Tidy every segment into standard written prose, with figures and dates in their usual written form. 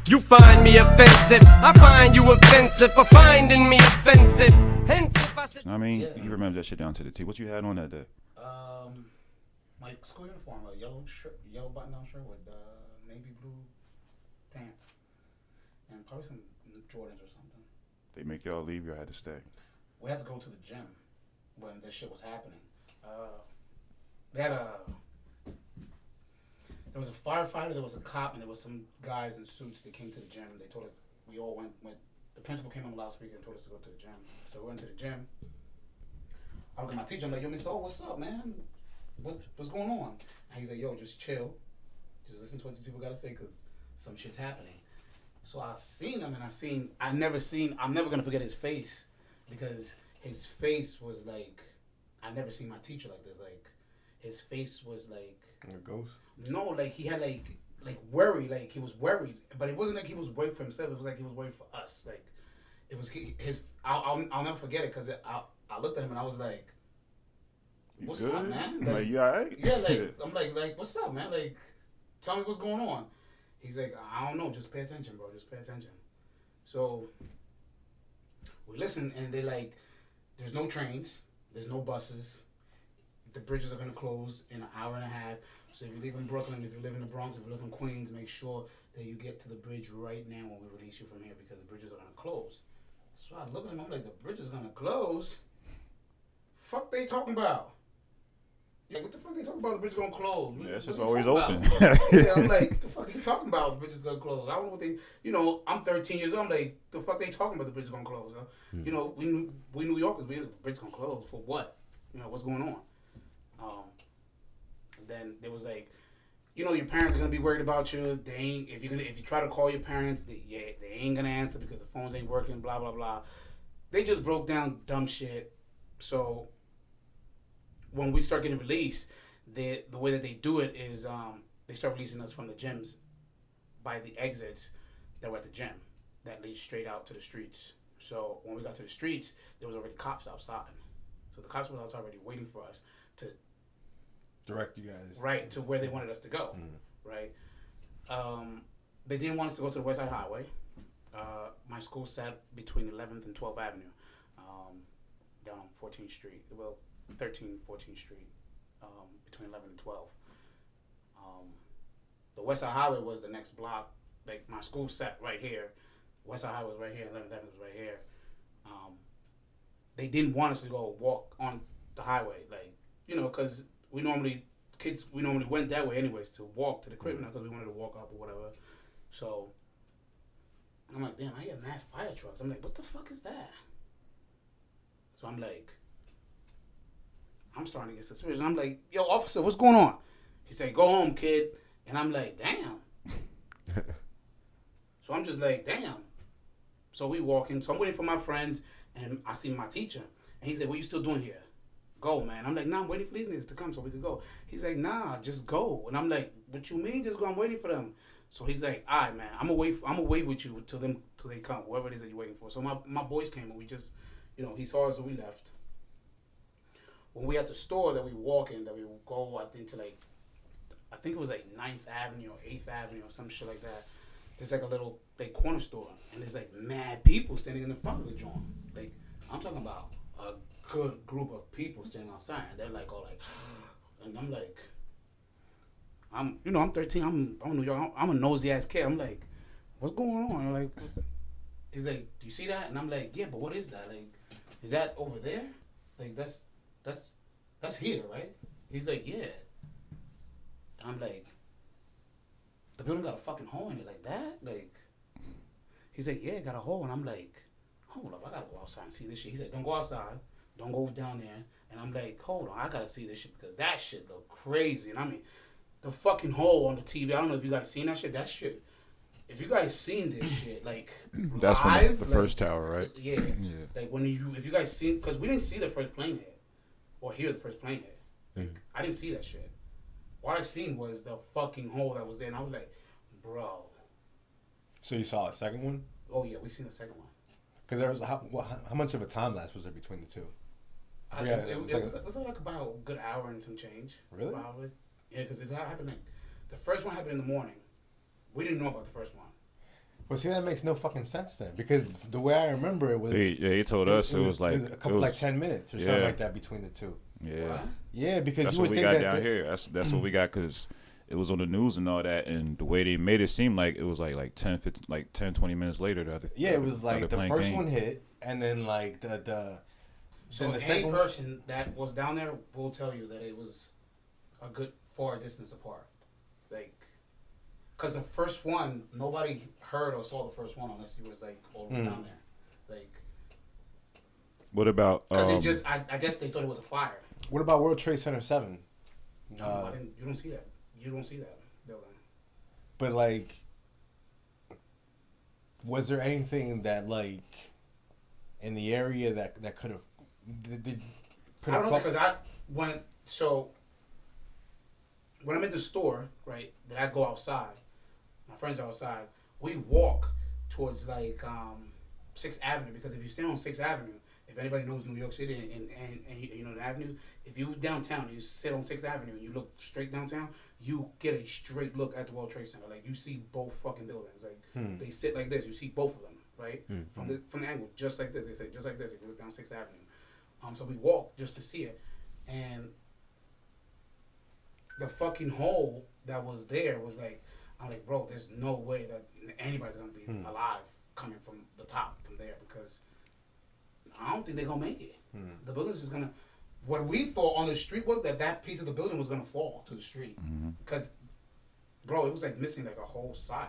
You find me offensive, I find you offensive for finding me offensive. Hence, if I should... I mean, he remembers that shit down to the T. What you had on that day? My school uniform, a yellow shirt, yellow button-down shirt with navy blue pants, and probably some Jordans or something. They make y'all leave, y'all had to stay. We had to go to the gym when this shit was happening. There was a firefighter, there was a cop, and there was some guys in suits that came to the gym. They told us, we all went, the principal came on the loudspeaker and told us to go to the gym. So we went to the gym. I looked at my teacher, I'm like, yo, Mr. O, what's up, man? What's going on? And he's like, yo, just chill. Just listen to what these people gotta say, because some shit's happening. So I seen him, and I'm never gonna forget his face, because his face was like, I never seen my teacher like this. Like, his face was like a ghost. No, like he had like worry, like he was worried, but it wasn't like he was worried for himself. It was like he was worried for us. Like it was his. I'll never forget it, because I looked at him and I was like, "What's up, man? Like you alright?" Yeah, like I'm like, "What's up, man? Like, tell me what's going on." He's like, "I don't know. Just pay attention, bro. Just pay attention." So we listen, and they like, "There's no trains. There's no buses. The bridges are gonna close in an hour and a half. So if you live in Brooklyn, if you live in the Bronx, if you live in Queens, make sure that you get to the bridge right now when we release you from here, because the bridges are gonna close." So I look at him, I'm like, "The bridge is gonna close? Fuck they talking about? Like, what the fuck they talking about? The bridge is gonna close? Yeah, it's just always open." Yeah, I'm like, "The fuck they talking about? The bridge is gonna close?" I don't know what they, I'm 13 years old. I'm like, "The fuck they talking about? The bridge is gonna close?" Huh? We New Yorkers, the bridge is gonna close for what? What's going on? Then there was like, your parents are gonna be worried about you. They ain't, if you try to call your parents, they ain't gonna answer because the phones ain't working. Blah blah blah. They just broke down dumb shit. So when we start getting released, the way that they do it is they start releasing us from the gyms by the exits that were at the gym that lead straight out to the streets. So when we got to the streets, there was already cops outside. So the cops were outside already waiting for us to direct you guys right to where they wanted us to go. Right. They didn't want us to go to the West Side Highway. My school sat between 11th and 12th Avenue, down on 14th Street. Well, 13th, 14th Street, between 11th and 12th. The West Side Highway was the next block. Like, my school sat right here. West Side Highway was right here. 11th Avenue was right here. They didn't want us to go walk on the highway, like, because we normally went that way anyways to walk to the crib, because we wanted to walk up or whatever. So I'm like, damn, I hear mad fire trucks. I'm like, what the fuck is that? So I'm like, I'm starting to get suspicious. I'm like, yo, officer, what's going on? He said, go home, kid. And I'm like, damn. So I'm just like, damn. So we walking. So I'm waiting for my friends, and I see my teacher. And he said, what you still doing here? Go, man. I'm like, nah, I'm waiting for these niggas to come so we could go. He's like, nah, just go. And I'm like, what you mean just go? I'm waiting for them. So he's like, all right, man, I'm gonna wait with you till they come, whoever it is that you're waiting for. So my boys came, and we just, he saw us, and we left. When we at the store that we walk in, that we will go, I think it was like 9th Avenue or 8th Avenue or some shit like that. There's like a little corner store, and there's like mad people standing in the front of the joint. Like, I'm talking about a good group of people standing outside, and they're like all like, and I'm like, I'm 13, I'm New York, I'm a nosy ass kid. I'm like, what's going on? I'm like, he's like, do you see that? And I'm like, yeah, but what is that? Like, is that over there? Like, that's here, right? He's like, yeah. And I'm like, the building got a fucking hole in it like that? Like, he's like, yeah, it got a hole. And I'm like, hold up, I gotta go outside and see this shit. He said, don't go outside. Don't go down there. And I'm like, hold on, I gotta see this shit, because that shit look crazy. And I mean, the fucking hole on the TV, I don't know if you guys seen that shit. That shit, if you guys seen this shit, like, that's live, from the first tower, right? Yeah. Like, if you guys seen, because we didn't see the first plane hit, or hear the first plane hit. Like, I didn't see that shit. What I seen was the fucking hole that was there, and I was like, bro. So you saw a second one? Oh yeah, we seen the second one. Because there was how much of a time lapse was there between the two? It was like about a good hour and some change. Really? Probably. Yeah, because it happened like, the first one happened in the morning. We didn't know about the first one. Well, see, that makes no fucking sense then, because the way I remember it was, He told us it was like a couple like 10 minutes or something like that between the two. Yeah, What? Yeah, because that's you what would we think got that down here. That's what we got because it was on the news and all that, and the way they made it seem like it was like 10, 15, like 10, 20 minutes later. it was like the first came. one hit, and then like the So then the any second person that was down there will tell you that it was a good far distance apart. Like, because the first one, nobody heard or saw the first one unless you was like all the way down there. Like, What about? because it just, I guess they thought it was a fire. What about World Trade Center 7? No, you don't see that. You don't see that building. But like, was there anything that like in the area that could have? I don't know because I went so when I'm in the store, right? Then I go outside. My friends are outside. We walk towards like 6th Avenue because if you stand on 6th Avenue, if anybody knows New York City and you know the avenue, if you downtown, you sit on 6th Avenue and you look straight downtown, you get a straight look at the World Trade Center. Like you see both fucking buildings. Like they sit like this. You see both of them, right? From the angle, just like this. They say just like this. If you look down 6th Avenue. So we walked just to see it, and the fucking hole that was there was like, I'm like, bro, there's no way that anybody's gonna be alive coming from the top from there because I don't think they're gonna make it. The building's just gonna. What we thought on the street was that piece of the building was gonna fall to the street because, bro, it was like missing like a whole side.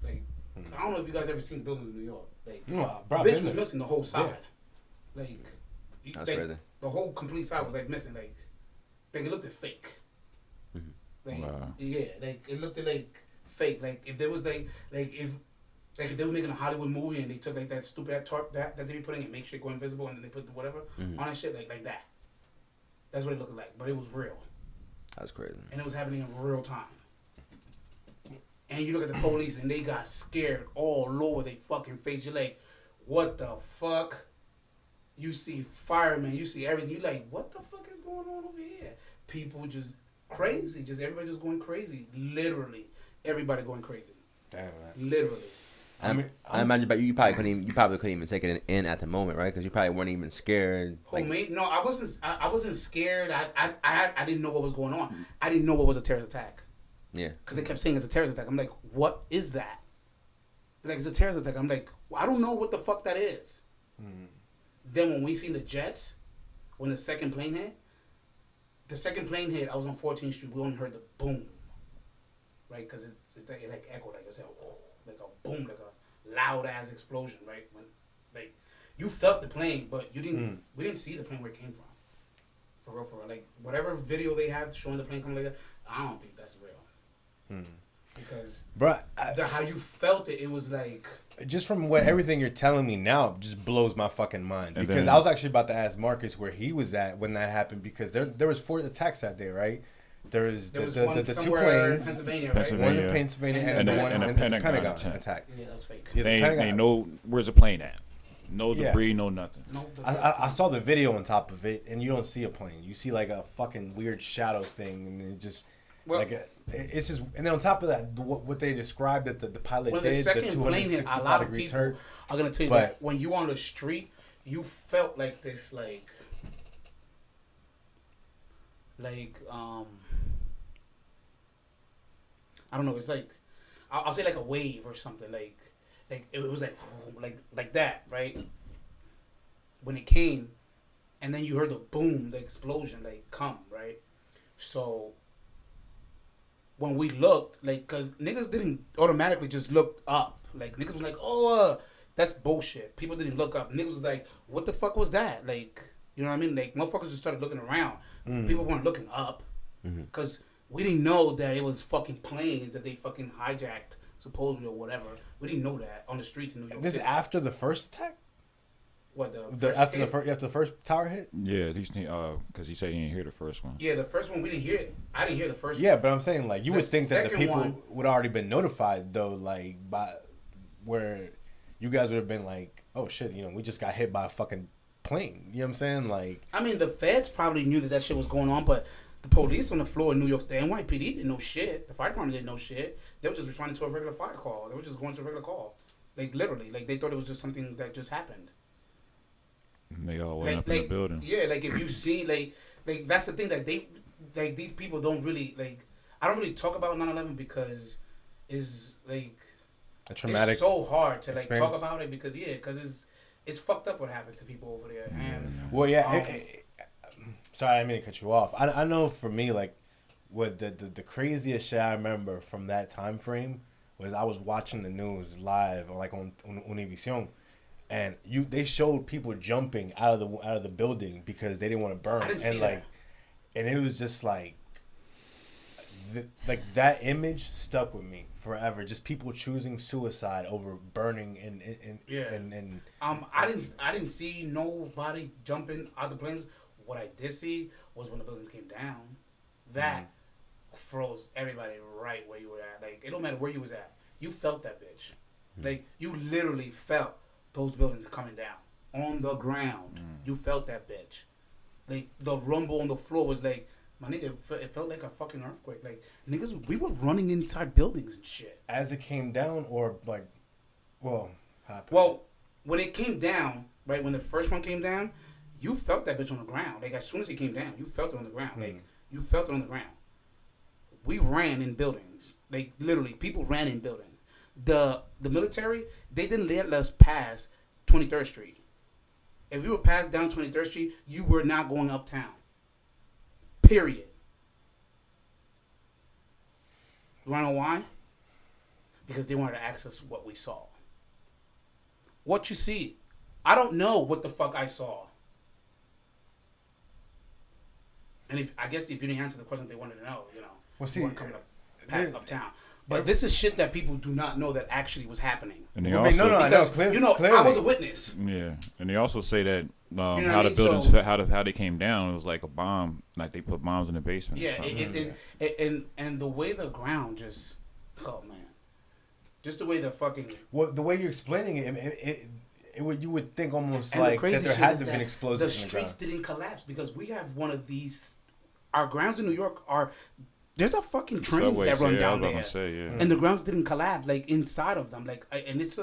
Like I don't know if you guys ever seen buildings in New York. Like, bro, the bitch was missing the whole side. Yeah. Like. That's like, crazy. The whole complete side was like missing, like it looked fake. Like yeah, like it looked like fake. Like if there was like if they were making a Hollywood movie and they took like that stupid tarp that they be putting and make shit go invisible and then they put whatever on that shit like that. That's what it looked like, but it was real. That's crazy. And it was happening in real time. And you look at the police and they got scared all over their fucking face. You're like, what the fuck? You see firemen, you see everything. You're like, what the fuck is going on over here? People just crazy. Just everybody just going crazy. Literally. Everybody going crazy. Damn, man. Literally. I imagine, but you probably couldn't even take it in at the moment, right? Because you probably weren't even scared. Like, me? No, I wasn't scared. I didn't know what was going on. I didn't know what was a terrorist attack. Yeah. Because they kept saying it's a terrorist attack. I'm like, what is that? They're like, it's a terrorist attack. I'm like, I don't know what the fuck that is. Then when we seen the jets, when the second plane hit, I was on 14th Street. We only heard the boom, right? Because it like echoed, like it's like a boom, like a loud ass explosion, right? When like you felt the plane, but you didn't. We didn't see the plane where it came from. For real. Like whatever video they have showing the plane coming like that, I don't think that's real. Because bro, how you felt it, it was like. Just from what everything you're telling me now just blows my fucking mind. And because then, I was actually about to ask Marcus where he was at when that happened because there was 4 attacks that day, right? There was the 2 planes, Pennsylvania, right? one in Pennsylvania and the one in the Pentagon attack. Yeah, that was fake. Yeah, they ain't know where's the plane at. No debris, no nothing. No, I saw the video on top of it, and you don't see a plane. You see like a fucking weird shadow thing, and it just it's just. And then on top of that, what they described that the pilot did, the 265-degree turn. I'm gonna tell you that when you on the street, you felt like this, like I don't know. It's like I'll say like a wave or something. Like it was like that, right? When it came, and then you heard the boom, the explosion, like come, right? So when we looked, like, cause niggas didn't automatically just look up. Like niggas was like, oh, that's bullshit. People didn't look up. Niggas was like, what the fuck was that? Like, you know what I mean? Like motherfuckers just started looking around. People weren't looking up, cause we didn't know that it was fucking planes that they fucking hijacked, supposedly or whatever. We didn't know that on the streets in New York This is City. after the first attack. What After the first tower hit? Yeah, because he said he didn't hear the first one. Yeah, the first one we didn't hear it. I didn't hear the first one. Yeah, but I'm saying like you The would think that the second people one- would already been notified though, like by where you guys would have been like, oh shit, we just got hit by a fucking plane. You know what I'm saying? Like, I mean, the feds probably knew that shit was going on, but The police on the floor in New York, the NYPD didn't know shit. The fire department didn't know shit. They were just responding to a regular fire call. They were just going to a regular call. Like, literally. Like, they thought it was just something that just happened. They all went up in the building. Yeah, like, if you see, like that's the thing that they, like, these people don't really, like, I don't really talk about 9/11 because it's, like, a traumatic it's so hard to, like, experience. talk about it because, it's fucked up what happened to people over there. And, well, yeah, sorry, I didn't mean to cut you off. I know for me, like, what the craziest shit I remember from that time frame was I was watching the news live, like on Univision, and they showed people jumping out of the building because they didn't want to burn, and like, and it was just like, that image stuck with me forever. Just people choosing suicide over burning and I didn't see nobody jumping out the planes. What I did see was when the buildings came down, that froze everybody right where you were at. Like, it don't matter where you was at. You felt that bitch. Like, you literally felt those buildings coming down on the ground. You felt that bitch. Like, the rumble on the floor was like, my nigga, it felt like a fucking earthquake. Like, niggas, we were running inside buildings and shit. As it came down, or like, happened. Well, when it came down, right, when the first one came down, you felt that bitch on the ground. Like, as soon as it came down, you felt it on the ground. Like, you felt it on the ground. We ran in buildings. Like, literally, people ran in buildings. The military, they didn't let us pass 23rd Street. If you were passed down 23rd Street, you were not going uptown. Period. You want to know why? Because they wanted to access what we saw. What you see. I don't know what the fuck I saw. And I guess if you didn't answer the question they wanted to know, you weren't coming up past uptown. But this is shit that people do not know that actually was happening. And they clearly. I was a witness. Yeah, and they also say that how the buildings, how they came down, it was like a bomb, like they put bombs in the basement. Yeah, and the way the ground just, oh man, just the way the fucking. Well, the way you're explaining it you would think almost like that there had to have been explosives. The streets didn't collapse because we have one of these. Our grounds in New York are. There's a fucking train that run down there, and the grounds didn't collapse like inside of them. Like, and it's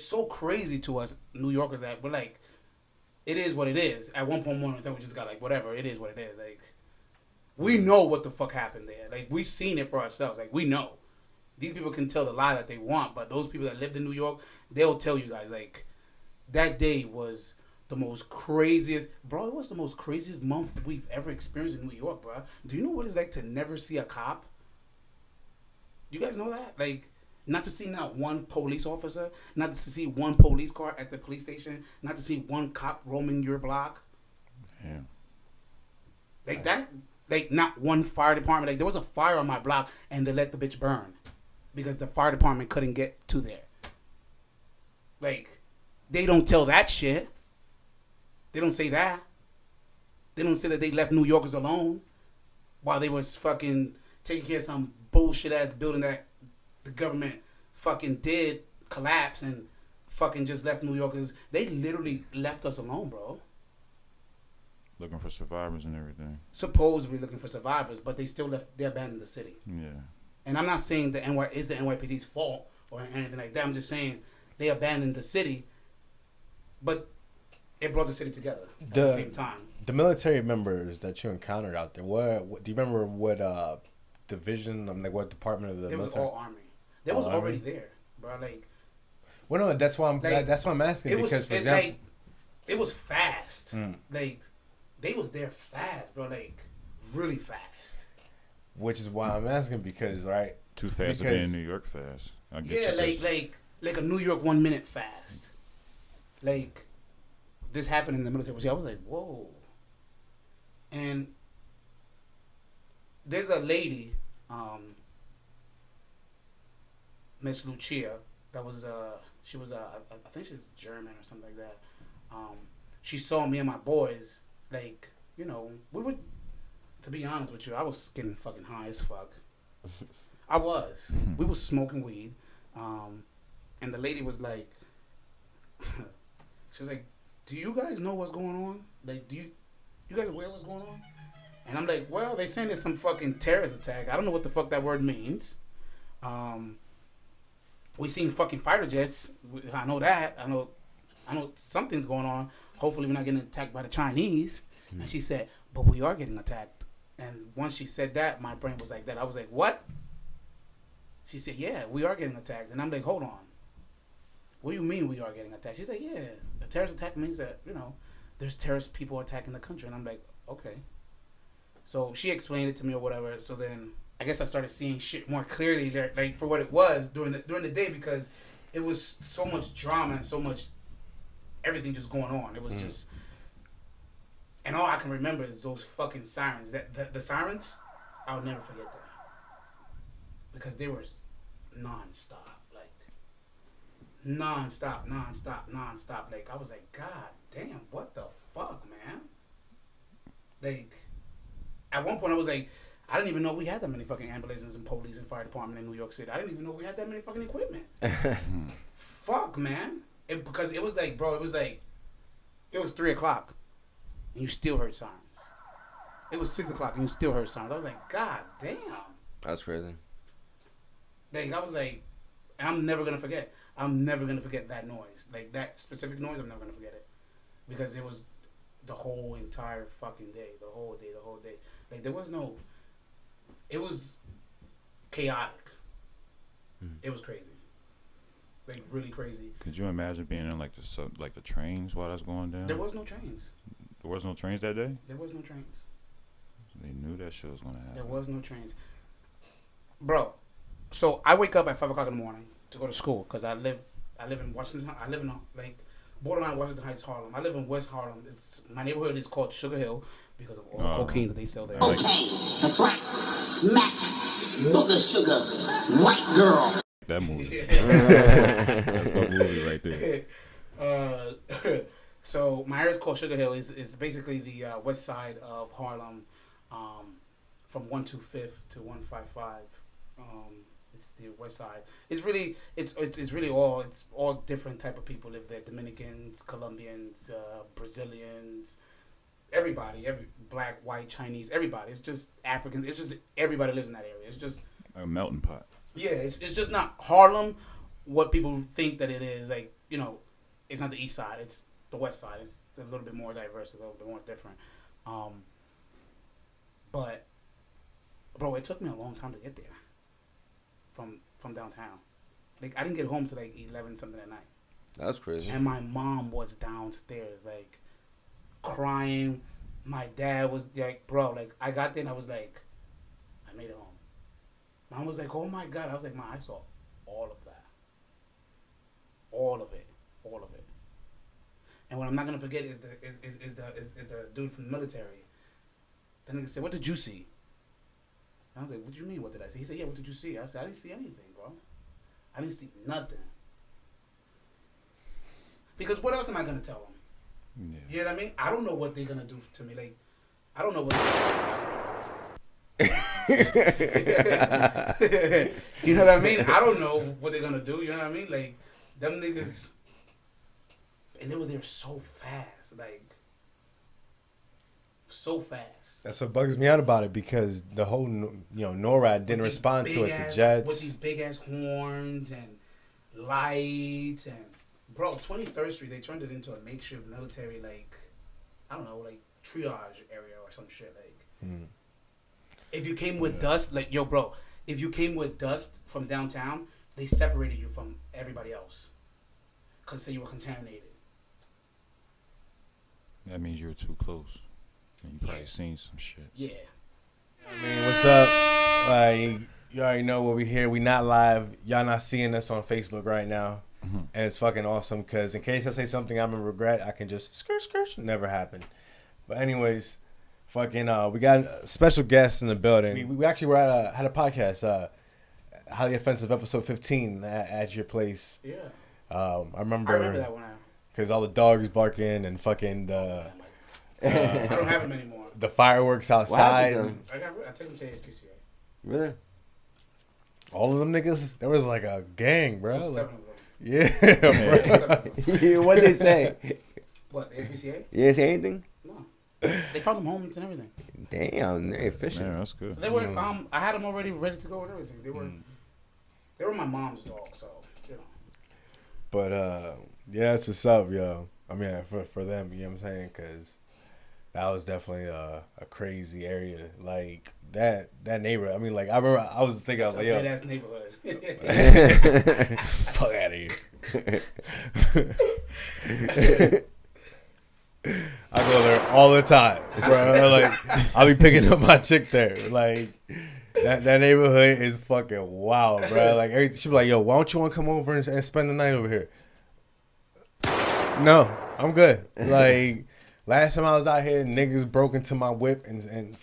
so crazy to us New Yorkers that we're like, it is what it is. At one point in time, we just got like, whatever, it is what it is. Like, we know what the fuck happened there. Like, we seen it for ourselves. Like, we know. These people can tell the lie that they want, but those people that lived in New York, they'll tell you guys like, that day was the most craziest, bro. It was the most craziest month we've ever experienced in New York, bro. Do you know what it's like to never see a cop? You guys know that? Like, not to see not one police officer, not to see one police car at the police station, not to see one cop roaming your block. Yeah. Like that, like not one fire department. Like, there was a fire on my block and they let the bitch burn because the fire department couldn't get to there. Like, they don't tell that shit. They don't say that. They don't say that they left New Yorkers alone while they was fucking taking care of some bullshit ass building that the government fucking did collapse and fucking just left New Yorkers. They literally left us alone, bro. Looking for survivors and everything. Supposedly looking for survivors, but they still they abandoned the city. Yeah. And I'm not saying the NYPD's fault or anything like that. I'm just saying they abandoned the city, but it brought the city together at the same time. The military members that you encountered out there, what do you remember? What division? Like what department of the military? It was all Army. They was already there, bro. Like, well, no, that's why I'm asking because for example, like, it was fast. Like, they was there fast, bro. Like, really fast. Which is why I'm asking because too fast to be in New York fast. I get like a New York 1 minute fast. Like, this happened in the military. I was like, whoa. And there's a lady, Miss Lucia, that was she was I think she's German or something like that. She saw me and my boys, like, we would, to be honest with you, I was getting fucking high as fuck. I was. We was smoking weed, and the lady was like, she was like, do you guys know what's going on? Like, you guys aware of what's going on? And I'm like, well, they saying there's some fucking terrorist attack. I don't know what the fuck that word means. We seen fucking fighter jets. I know that. I know something's going on. Hopefully we're not getting attacked by the Chinese. And she said, but we are getting attacked. And once she said that, my brain was like that. I was like, what? She said, yeah, we are getting attacked. And I'm like, hold on. What do you mean we are getting attacked? She said, yeah, a terrorist attack means that, there's terrorist people attacking the country. And I'm like, okay. So she explained it to me or whatever. So then I guess I started seeing shit more clearly there, like for what it was during the day, because it was so much drama and so much everything just going on. It was just, and all I can remember is those fucking sirens. The sirens, I'll never forget that, because they were nonstop, like nonstop. Like I was like, God damn, what the fuck, man? Like at one point I was like, I didn't even know we had that many fucking ambulances and police and fire department in New York City. I didn't even know we had that many fucking equipment. Fuck, man. Because it was like, bro, it was 3:00 and you still heard sirens. It was 6:00 and you still heard sirens. I was like, God damn. That's crazy. Like, I was like, and I'm never going to forget. I'm never going to forget that noise. Like, that specific noise, I'm never going to forget it. Because it was the whole entire fucking day. The whole day. Like, there was no... It was chaotic. It was crazy. Like, really crazy. Could you imagine being in, like, the trains while that's going down? There was no trains. There was no trains that day? There was no trains. They knew that shit was going to happen. There was no trains. Bro, so I wake up at 5 o'clock in the morning to go to school, because I live in Washington. I live in, like, borderline Washington Heights, Harlem. I live in West Harlem. My neighborhood is called Sugar Hill because of all the cocaine that they sell there. Okay, that's right. Smack, booger sugar, white girl. That movie. That's my movie right there. So my area is called Sugar Hill. It's basically the west side of Harlem, from 125th to 155. It's the west side. It's really all different type of people live there. Dominicans, Colombians, Brazilians, everybody, every black, white, Chinese, everybody. It's just Africans. It's just everybody lives in that area. It's just a melting pot. Yeah, it's just not Harlem, what people think that it is. Like, it's not the east side. It's the west side. It's a little bit more diverse, a little bit more different. But, bro, it took me a long time to get there from downtown. Like, I didn't get home till like 11 something at night. That's crazy. And my mom was downstairs, like, crying. My dad was like, bro, like, I got there and I was like, I made it home. Mom was like, oh my God. I was like, Mom, I saw all of that. All of it. And what I'm not gonna forget is the dude from the military. That nigga said, what did you see? And I was like, what do you mean, what did I see? He said, yeah, what did you see? I said, I didn't see anything, bro. I didn't see nothing. Because what else am I gonna tell them? Yeah. You know what I mean? I don't know what they're gonna do to me. Like, I don't know what you know what I mean? I don't know what they're gonna do. You know what I mean? Like, them niggas, and they were there so fast, like so fast. That's what bugs me out about it, because the whole NORAD didn't respond to it. The jets with these big ass horns and lights and, bro, 23rd Street, they turned it into a makeshift military, like, I don't know, like triage area or some shit. Like, if you came with dust, like, yo, bro, if you came with dust from downtown, they separated you from everybody else because say you were contaminated. That means you were too close. And you probably seen some shit. Yeah. I mean, what's up? You already know what we here. We not live. Y'all not seeing us on Facebook right now. And it's fucking awesome, because in case I say something I'm in regret, I can just skirt. Never happened. But anyways, fucking, we got special guests in the building. We actually had a podcast, Highly Offensive episode 15 at your place. Yeah. I remember that one. Because all the dogs barking and fucking the... I don't have them anymore. The fireworks outside. I took them to ASPCA. Really? All of them niggas? There was like a gang, bro. Seven of them. Yeah, bro. What did they say? What, the ASPCA? You didn't say anything? No. They found them homes and everything. Damn, they're efficient. Yeah, that's good. They were. I had them already ready to go and everything. They were. They were my mom's dog, so you know. But yeah, that's what's up, yo. I mean, for them, you know what I'm saying? Because that was definitely a crazy area. Like that neighborhood. I mean, like I remember I was thinking, I was like, yo, ass neighborhood. fuck out of here. I go there all the time, bro. Like I'll be picking up my chick there. Like that neighborhood is fucking wild, bro. Like she be like, yo, why don't you want to come over and spend the night over here? No, I'm good. Like last time I was out here, niggas broke into my whip and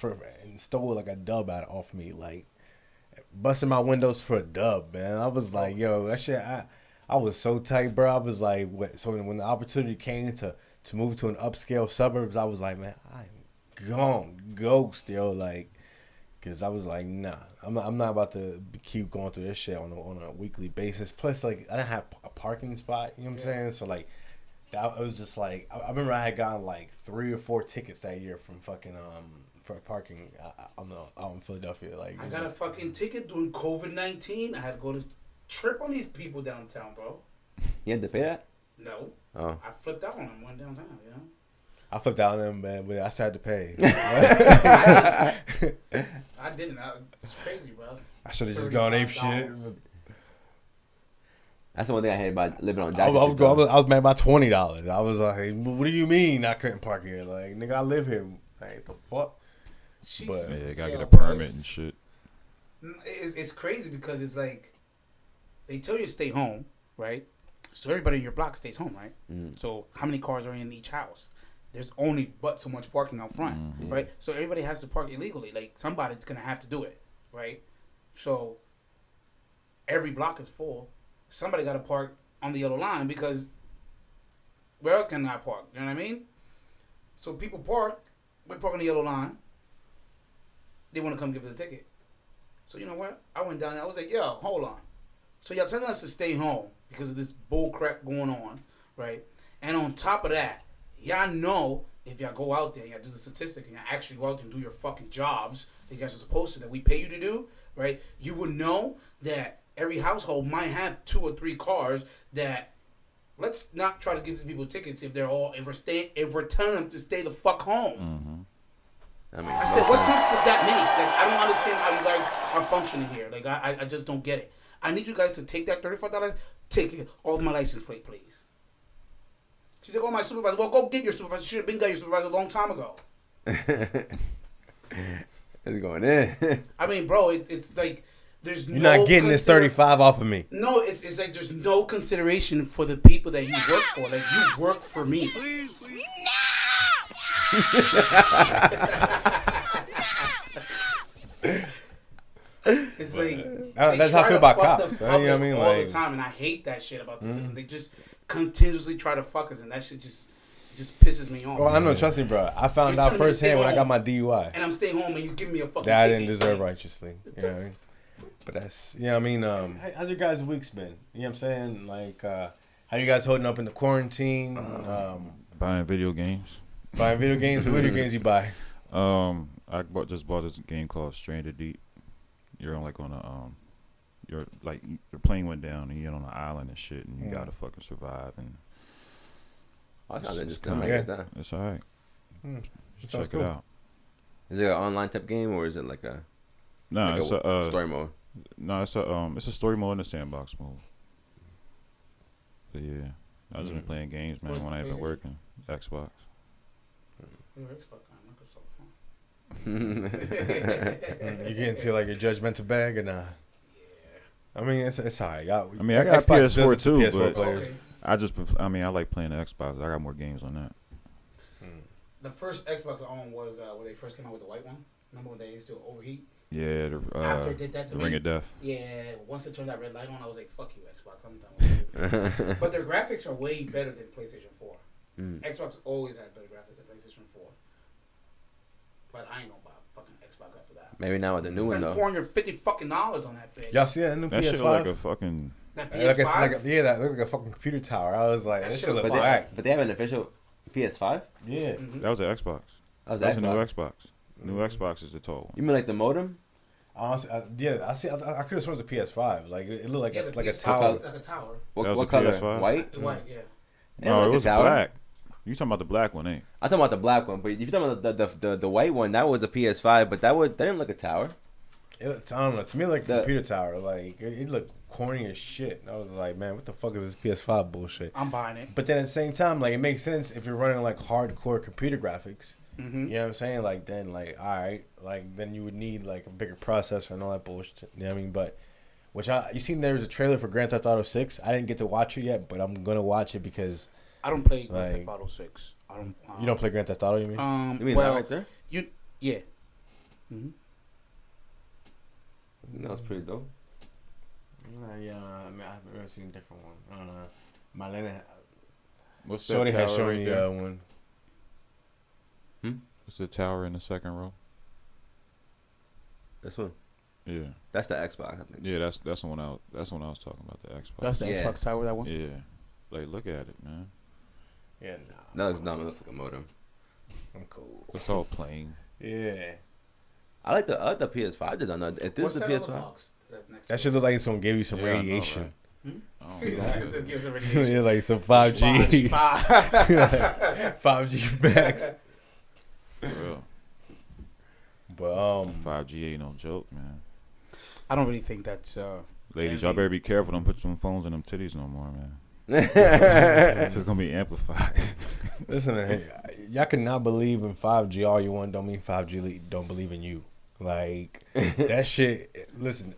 stole like a dub off me, like busting my windows for a dub, man. I was like, yo, that shit. I was so tight, bro. I was like, what? So when the opportunity came to move to an upscale suburbs, I was like, man, I'm gone, ghost, yo, like, cause I was like, nah, I'm not about to keep going through this shit on a weekly basis. Plus, like, I didn't have a parking spot, you know what I'm saying? So like, that it was just like, I remember I had gotten like 3 or 4 tickets that year from fucking for parking out in Philadelphia. Like, I got a fucking ticket during COVID-19. I had to go to trip on these people downtown, bro. You had to pay that? No. Oh. I flipped out on them one downtown, you know? I flipped out on them, man, but I still had to pay. I didn't. It's crazy, bro. I should have just gone ape shit. That's the one thing I hate about living on I Jackson. was mad by $20. I was like, hey, what do you mean I couldn't park here? Like, nigga, I live here. Like, the fuck? But yeah, you gotta get a permit and shit. It's crazy because it's like they tell you to stay home, right? So everybody in your block stays home, right? So how many cars are in each house? There's only but so much parking out front, right? So everybody has to park illegally. Like somebody's gonna have to do it, right? So every block is full. Somebody got to park on the yellow line because where else can I park? You know what I mean? So people park. We park on the yellow line. They want to come give us a ticket. So you know what? I went down there. I was like, yo, hold on. So y'all telling us to stay home because of this bull crap going on, right? And on top of that, y'all know if y'all go out there, y'all do the statistic, and y'all actually go out there and do your fucking jobs that you guys are supposed to, that we pay you to do, right? You would know that every household might have 2 or 3 cars that, let's not try to give these people tickets if we're telling them to stay the fuck home. I said, what sense does that make? Like, I don't understand how you guys are functioning here. Like, I just don't get it. I need you guys to take that $35, take it off my license plate, please. She said, oh, my supervisor. Well, go get your supervisor. You should have been got your supervisor a long time ago. It's going in. I mean, bro, it's like there's you're not getting this 35 off of me. No, it's like there's no consideration for the people that you work for. Like, you work for me. Please. It's like that's how I feel about cops. You know what I mean? All the time, and I hate that shit about the system. They just continuously try to fuck us, and that shit just pisses me off. Well, I know, trust me, bro. I found out firsthand when I got my DUI. And I'm staying home, and you give me a fucking that I ticket. didn't deserve righteously. You know what I mean? But that's, you know what I mean? How's your guys' weeks been? You know what I'm saying? Like, how you guys holding up in the quarantine? Buying video games. Buying video games? What video games you buy? I just bought this game called Stranded Deep. You're on your plane went down and you're on an island and shit, and you gotta fucking survive. And that sounds interesting. It's alright. Check it out. Is it an online type game or is it like a? No, like it's a story mode. No, it's a story mode and a sandbox mode. But yeah, I've just been playing games, man. When I ain't been working, Xbox. You get into like your judgmental bag and yeah. I mean it's alright. I got PS4 too, PS4 but players. I like playing the Xbox. I got more games on that. The first Xbox I owned was when they first came out with the white one. Remember when they used to overheat? Yeah, after it did that to the me, Ring of Death. Yeah, once it turned that red light on, I was like, "Fuck you, Xbox! I'm done with you." But their graphics are way better than PlayStation 4. Xbox always had better graphics than PlayStation 4. But I ain't gonna buy a fucking Xbox after that. Maybe now with the new one though. $450 fucking dollars on that bitch. Y'all see that new that PS5? Shit like a fucking. That PS5? That looks like a fucking computer tower. I was like, that shit look but whack. But they have an official PS5. Yeah. That was an Xbox. That's a new Xbox. New Xbox is the tall one. You mean like the modem? Honestly, I see. I could have sworn it was a PS5. Like it looked like a PS5 tower. It's like a tower. What color? PS5? White? White, yeah. No, like it was a tower? black. You talking about the black one, ain't? I'm talking about the black one, but if you're talking about the white one, that was a PS5, but that didn't look a tower. I don't know. To me, like a computer tower. Like it looked corny as shit. I was like, man, what the fuck is this PS5 bullshit? I'm buying it. But then at the same time, like it makes sense if you're running like hardcore computer graphics. Mm-hmm. You know what I'm saying? Like then, like all right, like then you would need like a bigger processor and all that bullshit. You know what I mean? But you seen there was a trailer for Grand Theft Auto 6. I didn't get to watch it yet, but I'm gonna watch it because I don't play Grand Theft Auto 6. I don't. You don't play Grand Theft Auto, you mean? You mean well, that right there? Yeah. Mm-hmm. That was pretty dope. Yeah, I mean, I've never seen a different one. Marlena, What's that Shorty tower has shown right me there? one. It's the tower in the second row. This one. Yeah. That's the Xbox, I think. Yeah, that's the one I was talking about, the Xbox. That's the Yeah. Xbox Tower, that one? Yeah. Like, look at it, man. Yeah, No, it's not. It looks like a modem. I'm cool. It's all plain. Yeah. I like the PS5 design. If this What's is the that PS5, other box that's next That to should look like someone gave you some Yeah, I know, radiation. right? I don't it? know. It gives a radiation. Yeah, like some 5G. 5G max. For real. But 5G ain't no joke, man. I don't really think that's. Ladies, y'all better be careful. Don't put some phones in them titties no more, man. It's just gonna be amplified. listen, hey, y'all cannot believe in 5G all you want. Don't mean 5G don't believe in you. Like that shit. Listen,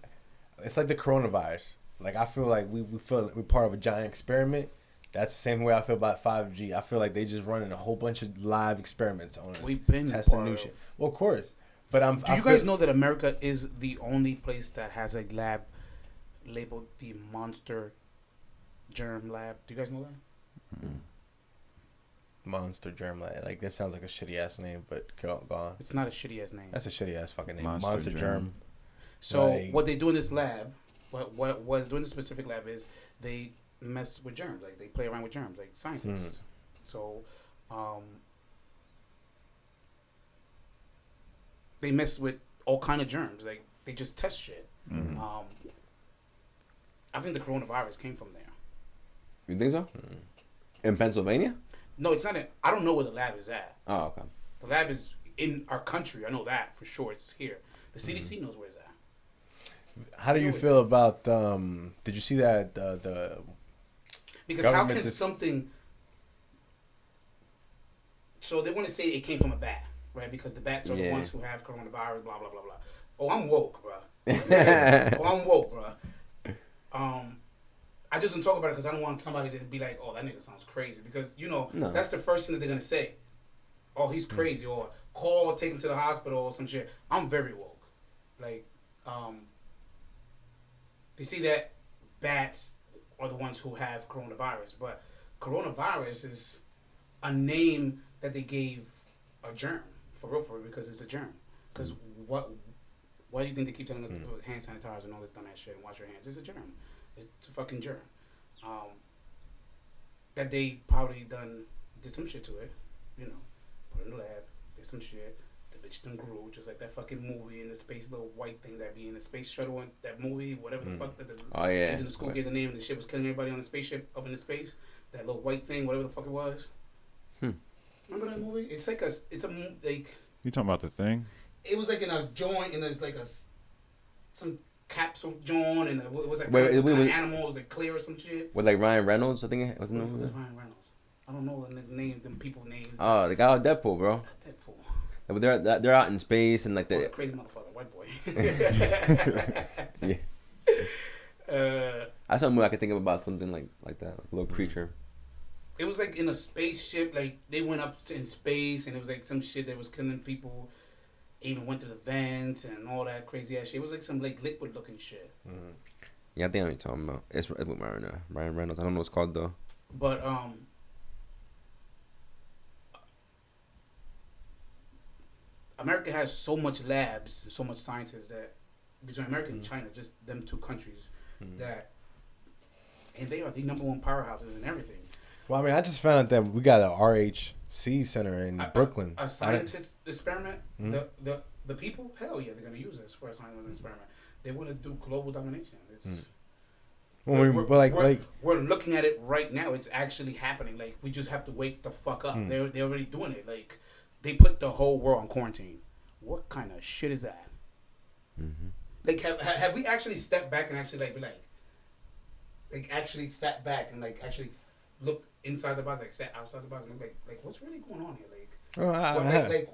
it's like the coronavirus. Like I feel like we feel like we're part of a giant experiment. That's the same way I feel about 5G. I feel like they just running a whole bunch of live experiments on us, We've been testing part new of- shit. Well, of course, but Do you guys know that America is the only place that has a lab labeled the Monster Germ Lab? Do you guys know that? Monster Germ Lab? Like that sounds like a shitty ass name, but go on. It's not a shitty ass name. That's a shitty ass fucking name. Monster Monster Germ. Germ. So Like- what they do in this lab, what they do in this specific lab is they mess with germs. Like they play around with germs, like scientists. So, they mess with all kind of germs. Like they just test shit. I think the coronavirus came from there. you think so? In Pennsylvania? No, it's not. I don't know where the lab is at. Oh, okay. The lab is in our country. I know that for sure. It's here. The CDC knows where it's at. How do you feel about? Did you see that the? Because how Government can is- something? So they want to say it came from a bat, right? Because the bats are the Yeah. ones who have coronavirus. Blah blah blah blah. Oh, I'm woke, bro. Oh, I'm woke, bro. I just don't talk about it because I don't want somebody to be like, "Oh, that nigga sounds crazy," because No. that's the first thing that they're gonna say. Oh, he's crazy, or call or take him to the hospital or some shit. I'm very woke. Like, they see that bats are the ones who have coronavirus, but coronavirus is a name that they gave a germ for real, because it's a germ. Because why do you think they keep telling us to put hand sanitizer and all this dumbass shit and wash your hands? It's a germ. It's a fucking germ. That they probably did some shit to it, you know, put it in the lab, did some shit. The bitch done grew, just like that fucking movie in the space, little white thing that be in the space shuttle, and that movie, whatever the fuck that the Oh, yeah. kids in the school gave the name, and the shit was killing everybody on the spaceship up in the space. That little white thing, whatever the fuck it was. Remember that movie? It's like like You talking about the thing? it was like in a joint, and there's like some capsule joint, and it was like Wait, kind of wait. animals like clear or some shit. With like Ryan Reynolds, I think it was in the It was movie. Ryan Reynolds. I don't know the names, them people names. Oh, the guy with Deadpool, bro. Deadpool. But they're out in space and like Oh, the that crazy motherfucker, white boy. yeah. That's something I could think of about something like that, like a little creature. It was like in a spaceship, like they went up in space, and it was like some shit that was killing people. Even went to the vents and all that crazy ass shit. It was like some like liquid looking shit. Yeah, I think I know what you're talking about. It's with Ryan Reynolds. I don't know what it's called though. But America has so much labs, so much scientists that between America and China, just them two countries, that and they are the number one powerhouses in everything. Well, I mean, I just found out that we got an RHC center in Brooklyn. A scientist experiment. The people, hell yeah, they're gonna use this for a scientist experiment. They want to do global domination. It's we're looking at it right now. It's actually happening. Like, we just have to wake the fuck up. They're already doing it. Like, they put the whole world on quarantine. What kind of shit is that? Mm-hmm. Like, have we actually stepped back and actually actually sat back and actually looked inside the box, sat outside the box, and like what's really going on here?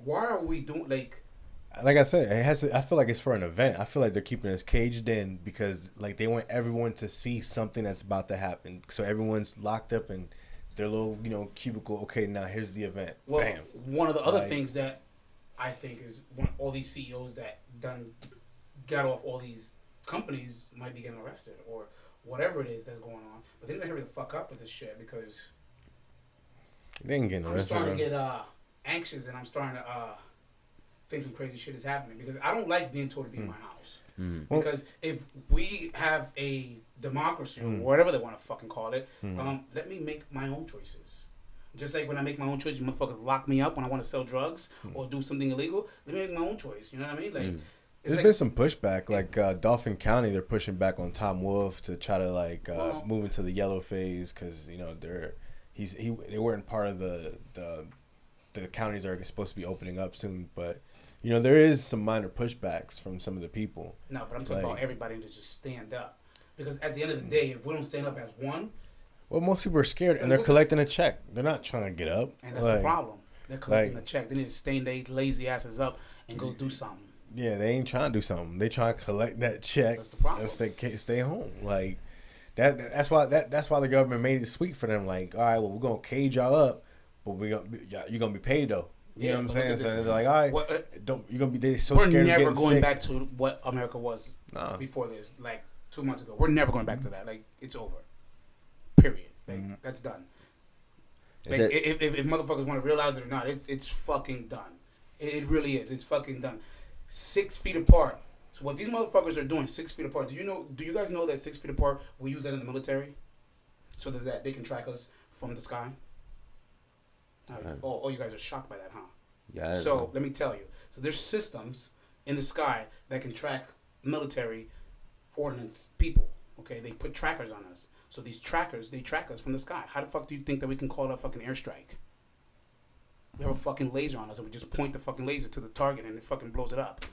Why are we doing Like I said, I feel like it's for an event. I feel like they're keeping us caged in because they want everyone to see something that's about to happen. So everyone's locked up in their little, cubicle. Okay, now here's the event. Well, bam. One of the other things that I think is all these CEOs that got off all these companies might be getting arrested or whatever it is that's going on. But they didn't hurry the fuck up with this shit because they ain't getting arrested. I'm starting to get anxious and I'm starting to think some crazy shit is happening because I don't like being told to be in my house. Because if we have a democracy or whatever they want to fucking call it, let me make my own choices. Just like when I make my own choice, you motherfuckers lock me up when I want to sell drugs or do something illegal. Let me make my own choice. You know what I mean? There's been some pushback, like Dauphin County. They're pushing back on Tom Wolf to try to move into the yellow phase because they weren't part of the counties that are supposed to be opening up soon, but. There is some minor pushbacks from some of the people. No, but I'm talking about everybody to just stand up. Because at the end of the day, if we don't stand up as one... Well, most people are scared, and they're collecting a check. They're not trying to get up. And that's the problem. They're collecting a check. They need to stand their lazy asses up and go do something. Yeah, they ain't trying to do something. They trying to collect that check. That's the problem. And stay home. That's why the government made it sweet for them. Like, all right, well, we're going to cage y'all up, but you're going to be paid, though. You know what I'm saying? So they're like, all right, you're gonna be. They're so scared of getting sick. We're never going back to what America was before this. 2 months ago, we're never going back to that. It's over. Period. That's done. If motherfuckers want to realize it or not, it's fucking done. It really is. It's fucking done. 6 feet apart. So what these motherfuckers are doing, 6 feet apart. Do you guys know that 6 feet apart? We use that in the military, so that they can track us from the sky. You guys are shocked by that, huh? Yeah. So let me tell you. So there's systems in the sky that can track military ordnance people. Okay, they put trackers on us. So these trackers, they track us from the sky. How the fuck do you think that we can call it a fucking airstrike? We have a fucking laser on us, and we just point the fucking laser to the target, and it fucking blows it up.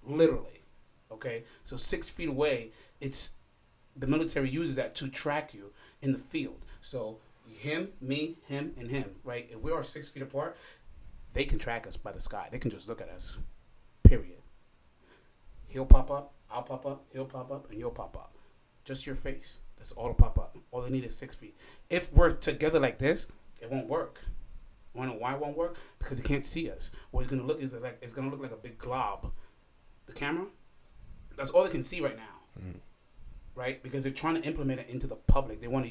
Literally. Okay. So 6 feet away, the military uses that to track you in the field. So. Him, me, him, and him, right? If we are 6 feet apart, they can track us by the sky. They can just look at us, period. He'll pop up, I'll pop up, he'll pop up, and you'll pop up. Just your face. That's all to pop up. All they need is 6 feet. If we're together like this, it won't work. You wanna know why it won't work? Because they can't see us. What it's gonna look is it's gonna look like a big glob. The camera, that's all they can see right now. Right? Because they're trying to implement it into the public. They want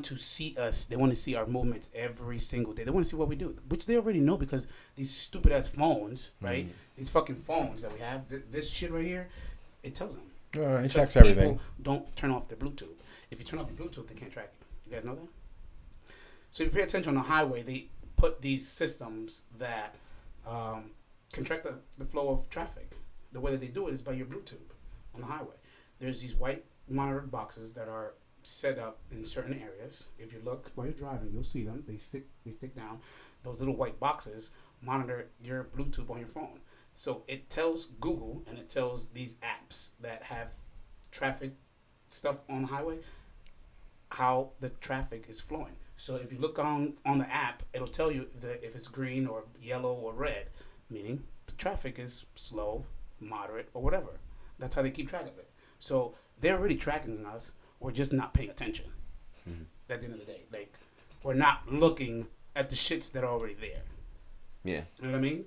to see us. They want to see our movements every single day. They want to see what we do, which they already know because these stupid ass phones, right? These fucking phones that we have, this shit right here, it tells them. It tracks everything. People don't turn off their Bluetooth. If you turn off your Bluetooth, they can't track you. You guys know that? So if you pay attention on the highway, they put these systems that can track the flow of traffic. The way that they do it is by your Bluetooth on the highway. There's these white monitored boxes that are set up in certain areas. If you look while you're driving, you'll see them. They stick down. Those little white boxes monitor your Bluetooth on your phone. So it tells Google and it tells these apps that have traffic stuff on the highway how the traffic is flowing. So if you look on the app, it'll tell you if it's green or yellow or red, meaning the traffic is slow, moderate, or whatever. That's how they keep track of it. So they're already tracking us. We're just not paying attention. At the end of the day, we're not looking at the shits that are already there. Yeah. You know what I mean?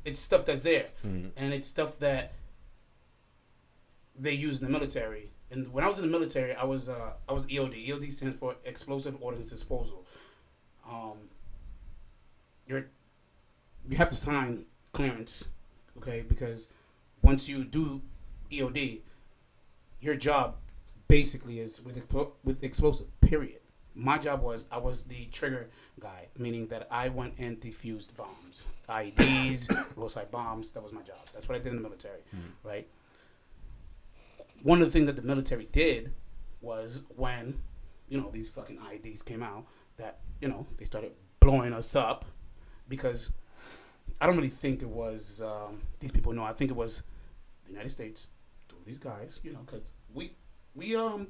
It's stuff that's there, and it's stuff that they use in the military. And when I was in the military, I was EOD. EOD stands for Explosive Ordnance Disposal. You have to sign clearance, okay? Because once you do EOD, your job basically is with explosive, period. My job was I was the trigger guy, meaning that I went and defused bombs, IEDs, roadside bombs. That was my job. That's what I did in the military, right? One of the things that the military did was when, these fucking IEDs came out, that, they started blowing us up because I don't really think it was these people know. I think it was the United States, these guys, because we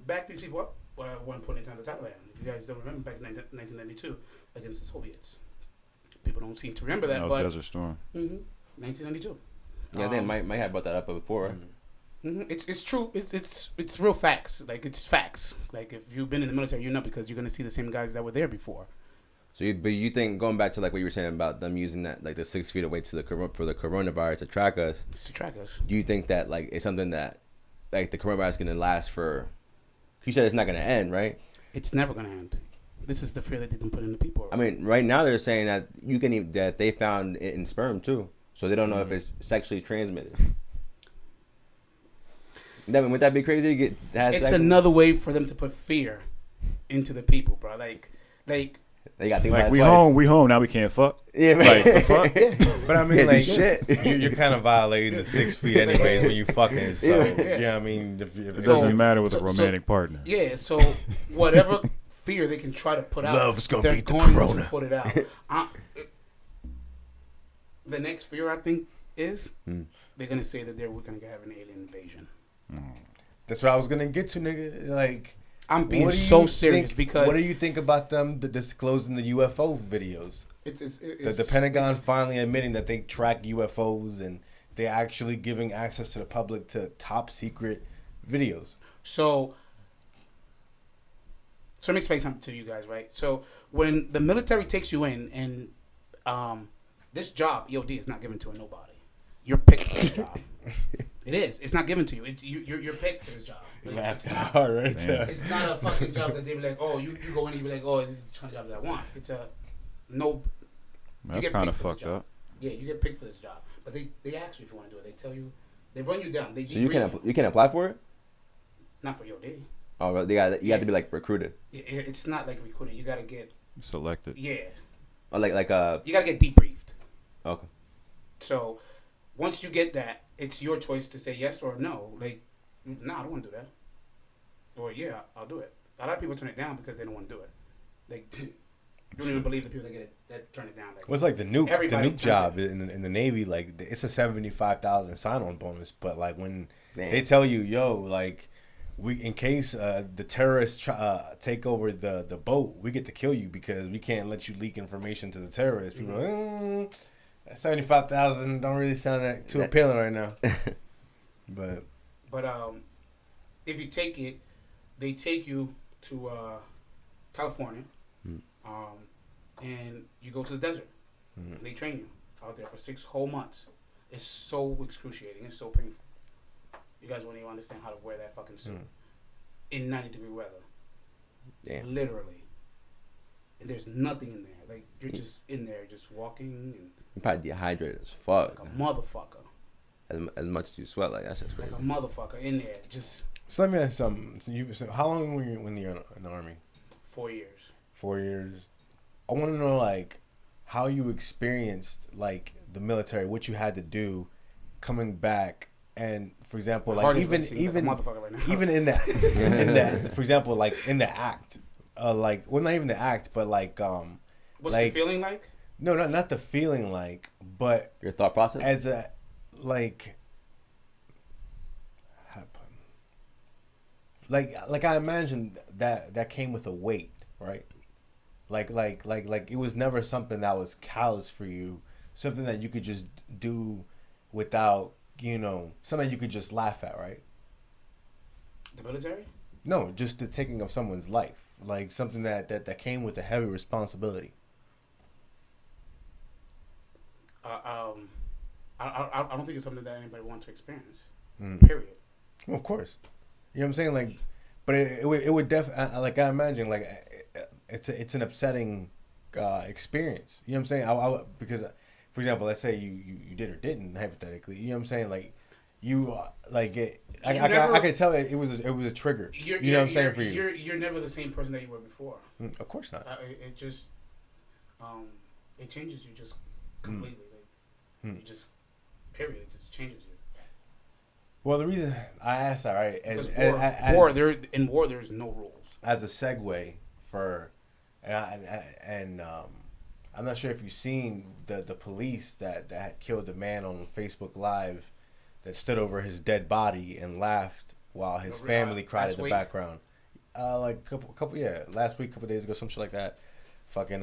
backed these people up at one point in time, the Taliban. If you guys don't remember, back in 1992 against the Soviets. People don't seem to remember that, but Desert Storm. 1992. Yeah, they might have brought that up before. It's true. It's real facts. Like, it's facts. Like, if you've been in the military, because you're gonna see the same guys that were there before. So, but you think, going back to like what you were saying about them using that, like the 6 feet away to for the coronavirus to track us? It's to track us. Do you think that like it's something that like the coronavirus is gonna last for? You said it's not gonna end, right? It's never gonna end. This is the fear that they can put into people. I mean, right now they're saying that that they found it in sperm too, so they don't know if it's sexually transmitted. Would that be crazy? It's another way for them to put fear into the people, bro. Like they got think like about we it twice. we home now. We can't fuck. Yeah, Like the fuck. But I mean, Yeah, like, shit. you're kind of violating the 6 feet anyways when you fucking. So, Yeah. you know what I mean? If It So- doesn't matter with a so- romantic partner. Yeah, so whatever fear they can try to put out, Love's gonna they're beat the going corona. to put it out. The next fear, I think, is they're gonna say that we're gonna have an alien invasion. That's what I was gonna get to, nigga. Like, I'm being what do so you serious think- because what do you think about them disclosing the UFO videos? The Pentagon finally admitting that they track UFOs and they're actually giving access to the public to top secret videos. So let me explain something to you guys, right? So when the military takes you in and this job, EOD, is not given to a nobody. You're picked for this job. It is. It's not given to you. You're picked for this job. Laughed hard right there. It's not a fucking job that they be like, oh, you go in and you be like, oh, this is the kind of job that I want. It's a no. That's get kind of picked for this fucked job. up. Yeah, you get picked for this job, but they ask you if you want to do it. They tell you, they run you down. They So you debrief can apply for it? not for EOD. Oh, well, you have to be like recruited. It's not like recruiting. You gotta get Selected. yeah. Or like You gotta get debriefed. okay. So once you get that, it's your choice to say yes or no. Like, no, I don't want to do that. Or yeah, I'll do it. A lot of people turn it down because they don't want to do it. Like, you don't even believe the people that turn it down. Like, What's like the nuke everybody job turns in the Navy? Like, it's a 75,000 sign-on bonus, but like when Damn. they tell you, yo, like, we in case the terrorists take over the boat, we get to kill you because we can't let you leak information to the terrorists. People are like, 75,000 don't really sound too appealing right now. But if you take it, they take you to California, and you go to the desert. And they train you out there for 6 whole months. It's so excruciating. It's so painful. You guys won't even understand how to wear that fucking suit in 90-degree weather. Damn. Literally. And there's nothing in there. Like, you're just in there, just walking and You're probably dehydrated as fuck. like a motherfucker. As much as you sweat, like that's just crazy. Like a motherfucker in there. Just so let me ask something. So how long were you when you're in the Army? 4 years. 4 years. I want to know like how you experienced like the military, what you had to do coming back, and for example, like even like a motherfucker right now. even in that for example, like in the act, like well not even the act, but like What's like, the feeling like? No, not the feeling like, but Your thought process? as a like I imagine that came with a weight, right? Like it was never something that was callous for you, something that you could just do without, something you could just laugh at, right? The military? No, just the taking of someone's life, like something that came with a heavy responsibility. I don't think it's something that anybody wants to experience. Mm. Period. Well, of course, you know what I'm saying. Like, but it would like I imagine like it's an upsetting experience. You know what I'm saying? Because, for example, let's say you did or didn't hypothetically. You know what I'm saying? Like, you like it. I could tell it was a trigger. You know what I'm saying for you. You're never the same person that you were before. Of course not. It just it changes you just completely. Like you just period. It just changes you. Well, the reason I asked that, right? In war, there's no rules. As a segue for, and I'm not sure if you've seen the police that had killed the man on Facebook Live that stood over his dead body and laughed while his family cried in the background. Like a couple last week, a couple days ago, some shit like that. Fucking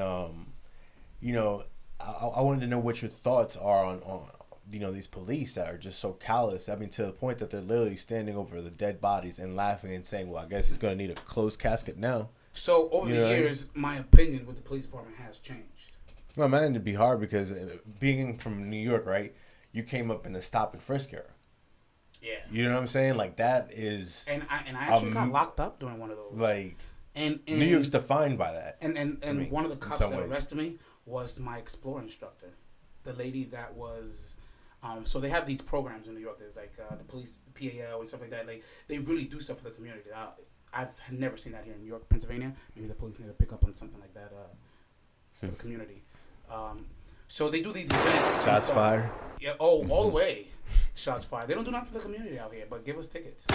you know, I wanted to know what your thoughts are on these police that are just so callous. I mean, to the point that they're literally standing over the dead bodies and laughing and saying, "Well, I guess it's gonna need a closed casket now." So over the years, my opinion with the police department has changed. Well, man, it'd be hard because being from New York, right? You came up in the stop and frisk era. Yeah. You know what I'm saying? Like that is. And I actually got locked up during one of those. Like. And New York's defined by that. And one of the cops that arrested me was my Explorer instructor, the lady that was. So they have these programs in New York. There's like the police PAL and stuff like that. Like they really do stuff for the community. I've never seen that here in New York, Pennsylvania. Maybe the police need to pick up on something like that for the community. So they do these events. Shots fired. Yeah. Oh, all the way. Shots fired. They don't do nothing for the community out here, but give us tickets.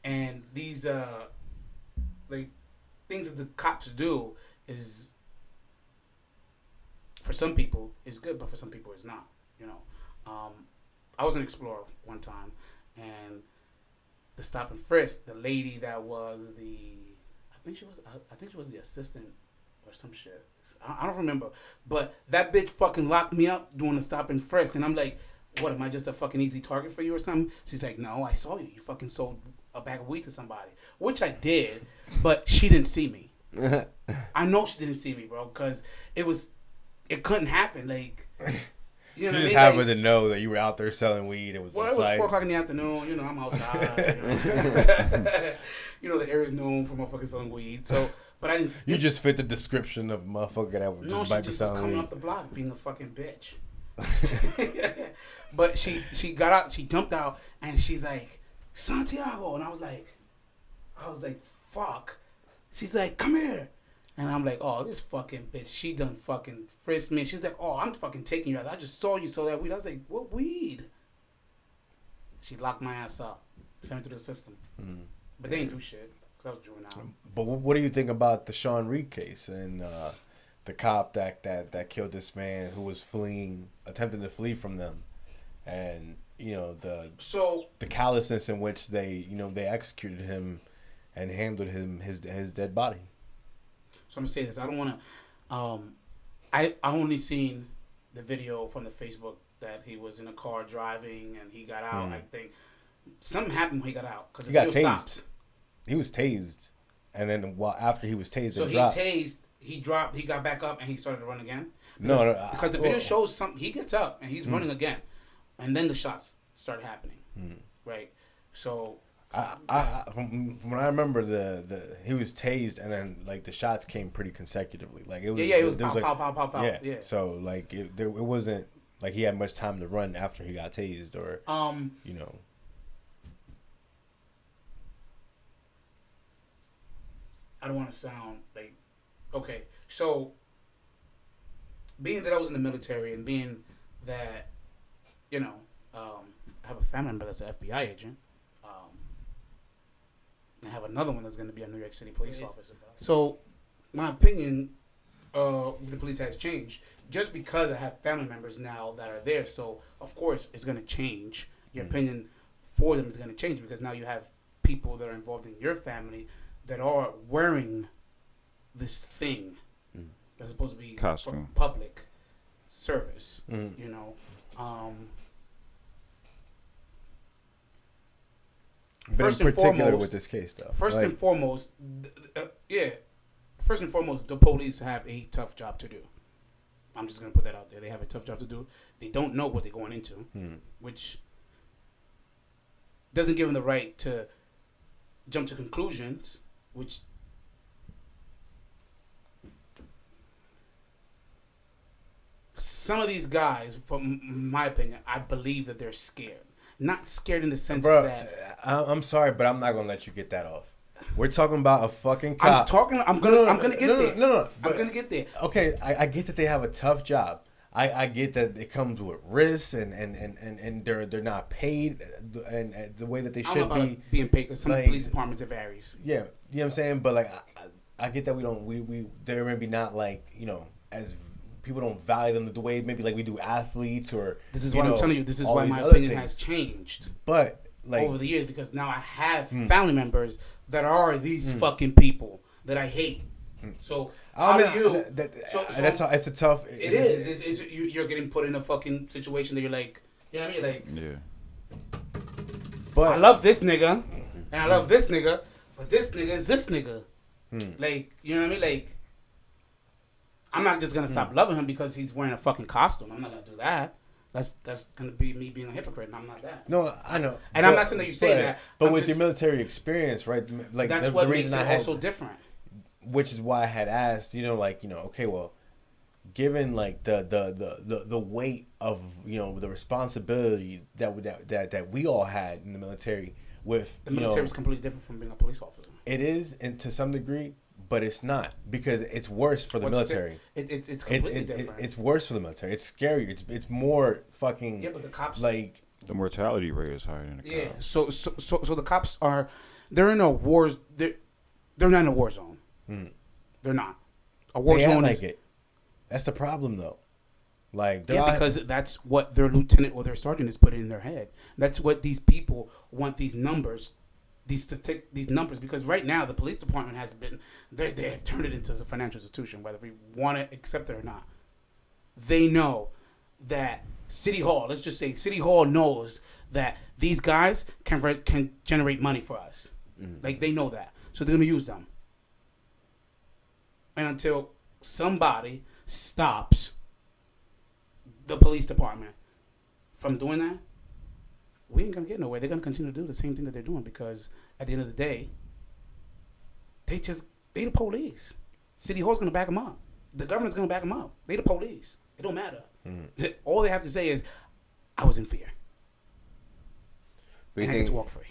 And these like things that the cops do is for some people is good, but for some people it's not. You know, I was an Explorer one time, and the stop and frisk, the lady that was I think she was the assistant or some shit. I don't remember, but that bitch fucking locked me up doing the stop and frisk, and I'm like, what, am I just a fucking easy target for you or something? She's like, no, I saw you. You fucking sold a bag of weed to somebody, which I did, but she didn't see me. I know she didn't see me, bro, because it couldn't happen. Like, you know, she just happened to know that you were out there selling weed. It was well, just it was like 4 o'clock in the afternoon. You know, I'm outside. You know, the area is known for motherfuckers selling weed. So, but I didn't. You just fit the description of motherfucker that was no, just might she be just was selling coming weed. up the block being a fucking bitch. But she got out, she jumped out, and she's like, Santiago, and I was like, fuck. She's like, come here. And I'm like, oh, this fucking bitch, she done fucking frisked me. She's like, oh, I'm fucking taking you out. I just saw you sell that weed. I was like, what weed? She locked my ass up, sent me through the system. But they didn't do shit, because I was juvenile. But what do you think about the Sean Reed case and the cop that killed this man who was attempting to flee from them, and you know the callousness in which they executed him and handled his dead body. So I'm gonna say this. I don't want to. I only seen the video from the Facebook that he was in a car driving and he got out. I think something happened when he got out because he got tased. Stopped. He was tased, and then after he was tased, so he dropped. He dropped. He got back up and he started to run again. Because the video shows something. He gets up and he's running again, and then the shots start happening. Right. So. From what I remember, he was tased and then like the shots came pretty consecutively. Like it was it was pow, like, pow, pow, pow. Yeah. So like it wasn't like he had much time to run after he got tased or you know. I don't want to sound like okay. So being that I was in the military and being that you know I have a family member that's an FBI agent. I have another one that's going to be a New York City police officer. So, my opinion with the police has changed just because I have family members now that are there. So, of course, it's going to change. Your opinion for them is going to change because now you have people that are involved in your family that are wearing this thing that's supposed to be costume for public service. You know. But first in particular and foremost, with this case, though. First and foremost, the police have a tough job to do. I'm just going to put that out there. They have a tough job to do. They don't know what they're going into, which doesn't give them the right to jump to conclusions, which some of these guys, from my opinion, I believe that they're scared. Not scared in the sense Bro, that I'm sorry, but I'm not gonna let you get that off. We're talking about a fucking cop. I'm gonna get there. No. I'm gonna get there. Okay, I get that they have a tough job. I get that it comes with risks and they're not paid and the way that they should be being paid because some like, police departments it varies. Yeah, you know what I'm saying. But like, I get that they're maybe not like as people don't value them the way maybe like we do athletes or. This is what I'm telling you. This is why my opinion has changed. But like over the years, because now I have family members that are these fucking people that I hate. So it's a tough. It is. You're getting put in a fucking situation that you're like, you know what I mean? Like, yeah. But I love this nigga, and I love this nigga, but this nigga is this nigga. Like, you know what I mean? Like, I'm not just gonna stop loving him because he's wearing a fucking costume. I'm not gonna do that. That's gonna be me being a hypocrite, and I'm not that. No, I know. And I'm not saying that you say that. But with your military experience, right? Like that's what makes it also different. Which is why I had asked, okay, well, given like the weight of the responsibility that we all had in the military with the military is completely different from being a police officer. It is, and to some degree, but it's not because it's worse for the military. It's completely different. It's worse for the military. It's scarier. It's more fucking. Yeah, but the cops like the mortality rate is higher than the cops. So the cops they're in a war. They're not in a war zone. They're not. A war zone like it. That's the problem, though. Like, because that's what their lieutenant or their sergeant is putting in their head. That's what these people want. These numbers, these numbers. Because right now the police department has been. They have turned it into a financial institution, whether we want to accept it or not. They know that City Hall. Let's just say City Hall knows that these guys can generate money for us. Like they know that, so they're gonna use them. And until somebody stops the police department from doing that, we ain't gonna get nowhere. They're gonna continue to do the same thing that they're doing because at the end of the day, they the police. City Hall's gonna back them up. The government's gonna back them up. They the police. It don't matter. All they have to say is, "I was in fear." But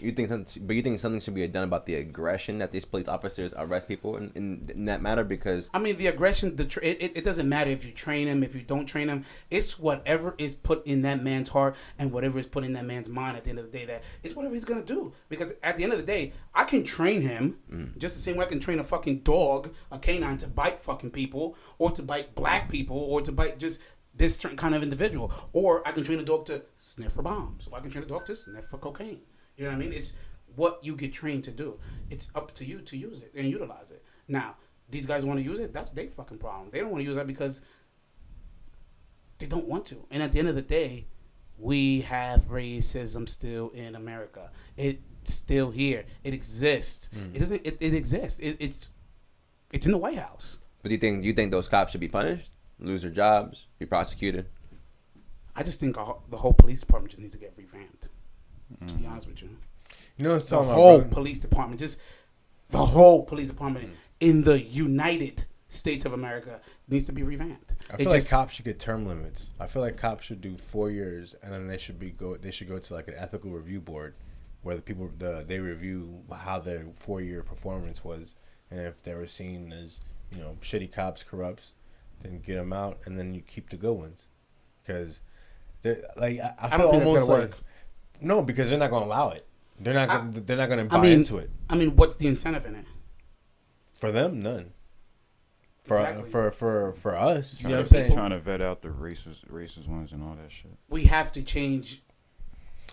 you think something should be done about the aggression that these police officers arrest people in that matter? Because I mean, the aggression, it doesn't matter if you train him, if you don't train him. It's whatever is put in that man's heart and whatever is put in that man's mind. At the end of the day, that it's whatever he's gonna do. Because at the end of the day, I can train him just the same way I can train a fucking dog, a canine, to bite fucking people, or to bite black people, or to bite just this certain kind of individual. Or I can train a dog to sniff for bombs. Or I can train a dog to sniff for cocaine. You know what I mean? It's what you get trained to do. It's up to you to use it and utilize it. Now, these guys want to use it. That's their fucking problem. They don't want to use that because they don't want to. And at the end of the day, we have racism still in America. It's still here. It exists. It doesn't. It exists. It's in the White House. But do you think those cops should be punished, lose their jobs, be prosecuted? I just think the whole police department just needs to get revamped. To be honest with you, it's the whole police department, just the whole police department in the United States of America needs to be revamped. I feel like cops should get term limits. I feel like cops should do 4 years, and then they should go to like an ethical review board, where they review how their 4-year performance was, and if they were seen as shitty cops, corrupts, then get them out, and then you keep the good ones, because I feel almost like. No, because they're not going to allow it. They're not going to buy into it. I mean, what's the incentive in it? For them, none. For us, you know what I'm saying? Trying to vet out the racist ones and all that shit. We have to change.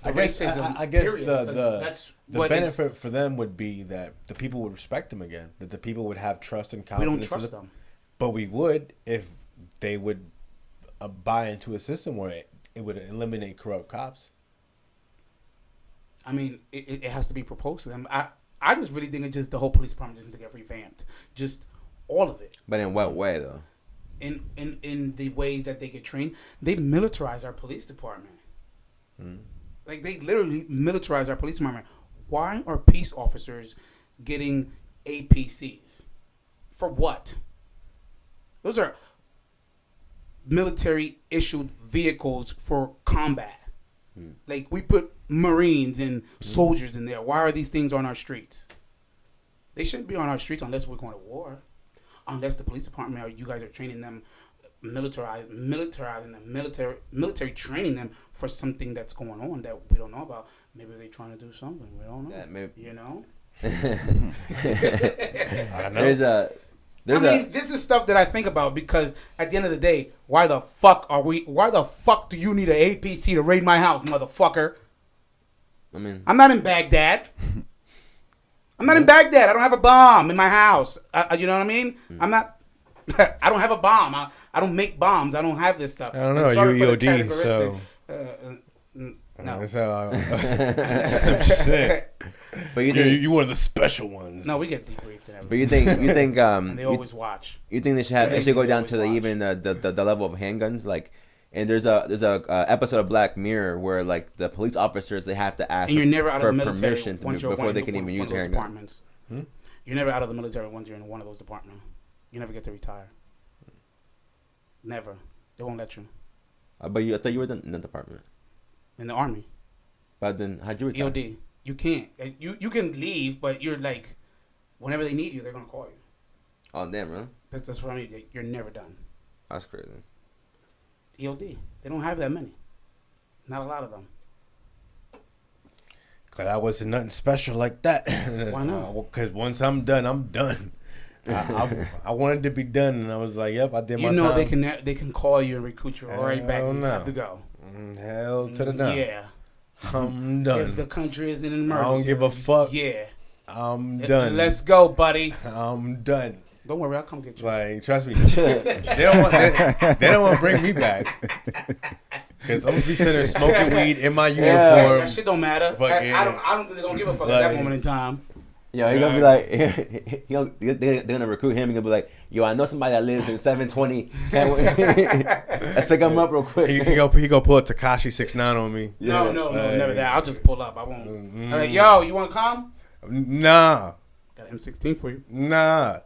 I guess the benefit for them would be that the people would respect them again. That the people would have trust and confidence. We don't trust them. But we would if they would buy into a system where it would eliminate corrupt cops. I mean, it has to be proposed to them. I just really think it's just the whole police department just needs to get revamped. Just all of it. But in what way, though? In the way that they get trained. They militarize our police department. Like, they literally militarize our police department. Why are peace officers getting APCs? For what? Those are military issued vehicles for combat. Like we put Marines and soldiers in there. Why are these things on our streets? They shouldn't be on our streets unless we're going to war. Unless the police department or you guys are training them, militarizing them, military training them for something that's going on that we don't know about. Maybe they're trying to do something. We don't know. Yeah, maybe. You know? I know. This is stuff that I think about because at the end of the day, why the fuck do you need an APC to raid my house, motherfucker? I mean, I'm not in Baghdad. I don't have a bomb in my house. You know what I mean? I'm not. I don't have a bomb. I don't make bombs. I don't have this stuff. I don't know. You're EOD, so. No. Shit. but you one of the special ones. No, we get debriefed and everything. But you think and they always watch. You think they should go down to the level of handguns, like, and there's a episode of Black Mirror where like the police officers, they have to ask and you're never out for of the military permission before they can even use their handgun. You're never out of the military once you're in one of those departments. You never get to retire. Never. They won't let you. But I thought you were in the department. In the army. But then how'd you retire? EOD. You can't. You can leave, but you're like, whenever they need you, they're gonna call you. Oh damn, really? That's what I mean. You're never done. That's crazy. EOD. They don't have that many. Not a lot of them. Glad I wasn't nothing special like that. Why not? Because once I'm done, I'm done. I wanted to be done, and I was like, "Yep, I did my time." You know they can call you and recruit you right back. You have to go. Hell to the no. Yeah. I'm done. If the country is in an emergency, I don't give a fuck. Yeah. I'm done. Let's go, buddy. I'm done. Don't worry, I'll come get you. Like, trust me. they don't want to bring me back. Because I'm gonna be sitting there smoking weed in my uniform. Yeah, that shit don't matter. Yeah. I don't think they're gonna give a fuck at that moment in time. Yo, he's gonna be like, they're gonna recruit him. He's gonna be like, yo, I know somebody that lives in 720. Can't wait. Let's pick him up real quick. He gonna pull a Tekashi 6ix9ine on me. No, never that. I'll just pull up. I won't. I'm like, yo, you wanna come? Nah. Got an M16 for you. Nah.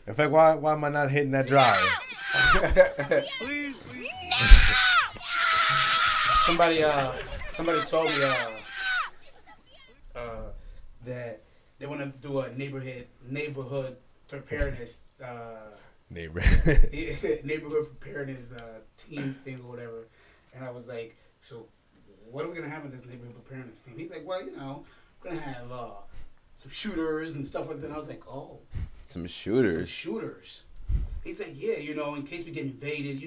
In fact, why am I not hitting that drive? Please. Somebody told me that they want to do a neighborhood preparedness neighborhood preparedness team thing or whatever, and I was like, so what are we gonna have in this neighborhood preparedness team? He's like, well, we're gonna have some shooters and stuff like that. And I was like, oh, some shooters. He's like, yeah, in case we get invaded,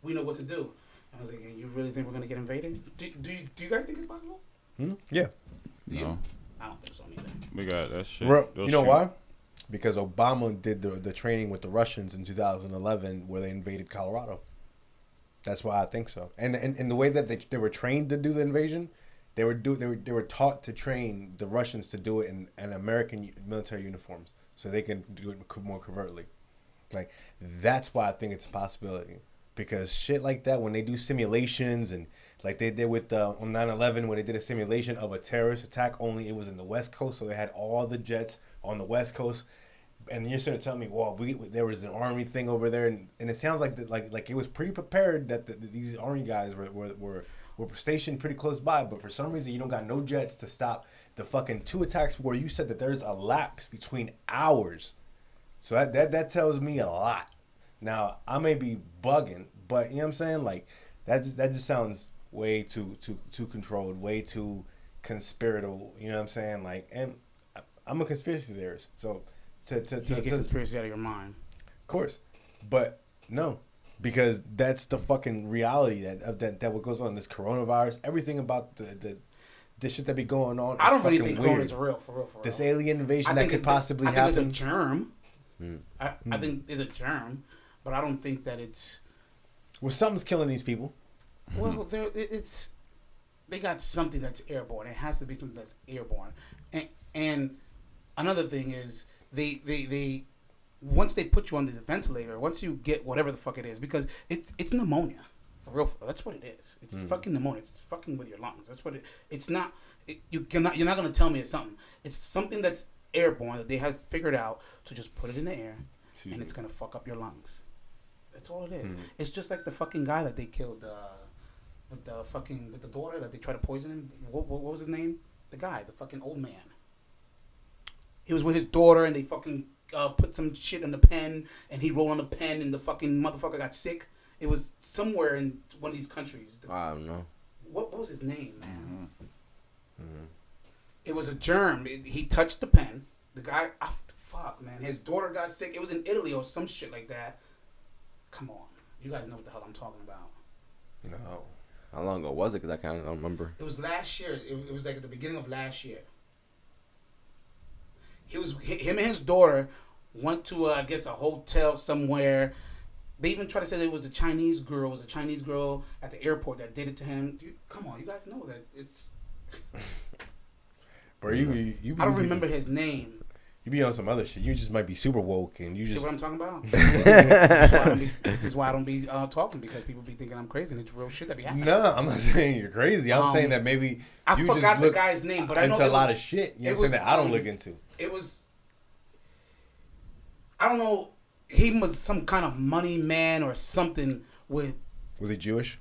we know what to do. And I was like, you really think we're gonna get invaded? Do you guys think it's possible? Yeah. No. I don't think so either. We got that shit. You know why? Because Obama did the training with the Russians in 2011 where they invaded Colorado. That's why I think so. And the way that they were trained to do the invasion, they were taught to train the Russians to do it in American military uniforms so they can do it more covertly. Like, that's why I think it's a possibility. Because shit like that, when they do simulations and like they did with on 9/11 when they did a simulation of a terrorist attack, only it was in the West Coast, so they had all the jets on the West Coast. And you're sort of telling me, well, there was an army thing over there, and it sounds like it was pretty prepared that these army guys were stationed pretty close by, but for some reason you don't got no jets to stop the fucking 2 attacks where you said that there's a lapse between hours. So that tells me a lot. Now, I may be bugging, but you know what I'm saying? Like, that just sounds way too controlled, way too conspiratorial. You know what I'm saying? Like, and I'm a conspiracy theorist, so to get conspiracy out of your mind. Of course, but no, because that's the fucking reality that what goes on. This coronavirus, everything about this shit that be going on. I don't really think corona is real, for real. This alien invasion that could possibly happen. I think it's a germ. I think it's a germ. But I don't think that it's... Well, something's killing these people. Well, they got something that's airborne. It has to be something that's airborne. And another thing is, they once they put you on the ventilator, once you get whatever the fuck it is, because it's pneumonia. For real. That's what it is. It's fucking pneumonia. It's fucking with your lungs. That's what it... It's not... You're not going to tell me it's something. It's something that's airborne that they have figured out to just put it in the air, and it's going to fuck up your lungs. That's all it is. It's just like the fucking guy that they killed with the daughter that they tried to poison him. What was his name? The guy, the fucking old man. He was with his daughter and they fucking put some shit in the pen and he rolled on the pen and the fucking motherfucker got sick. It was somewhere in one of these countries. I don't know. What was his name, man? It was a germ. He touched the pen. The guy, fuck, man. His daughter got sick. It was in Italy or some shit like that. Come on. You guys know what the hell I'm talking about. No. How long ago was it? Because I kind of don't remember. It was last year. It was like at the beginning of last year. Him and his daughter went to, I guess, a hotel somewhere. They even tried to say that it was a Chinese girl. It was a Chinese girl at the airport that did it to him. Come on, you guys know that it's... Or you I don't remember his name. You be on some other shit. You just might be super woke and you See just... what I'm talking about? This is why I don't be talking, because people be thinking I'm crazy and it's real shit that be happening. No, I'm not saying you're crazy. I'm saying that maybe I you forgot just the look guy's name, but I know into it a lot was- of shit. You know it what I'm saying was, that I don't look into. It was... I don't know. He was some kind of money man or something with... Was he Jewish?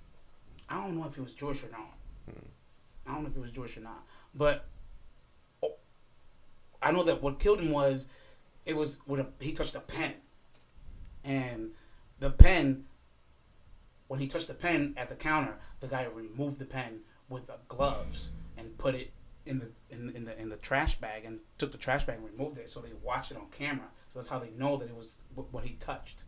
I don't know if he was Jewish or not. I don't know if he was Jewish or not. But I know that what killed him was, it was with he touched a pen. And the pen, when he touched the pen at the counter, the guy removed the pen with gloves and put it in the trash bag and took the trash bag and removed it. So they watched it on camera. So that's how they know that it was what he touched.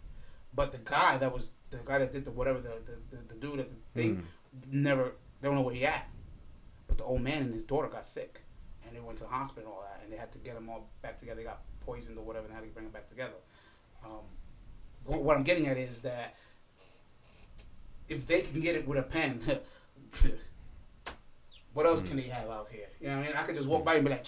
But the guy that did the whatever, the dude at the thing, they don't know where he at. But the old man and his daughter got sick, and they went to the hospital and all that, and they had to get them all back together. They got poisoned or whatever, and they had to bring them back together. What I'm getting at is that if they can get it with a pen, what else can they have out here? You know what I mean? I could just walk by and be like,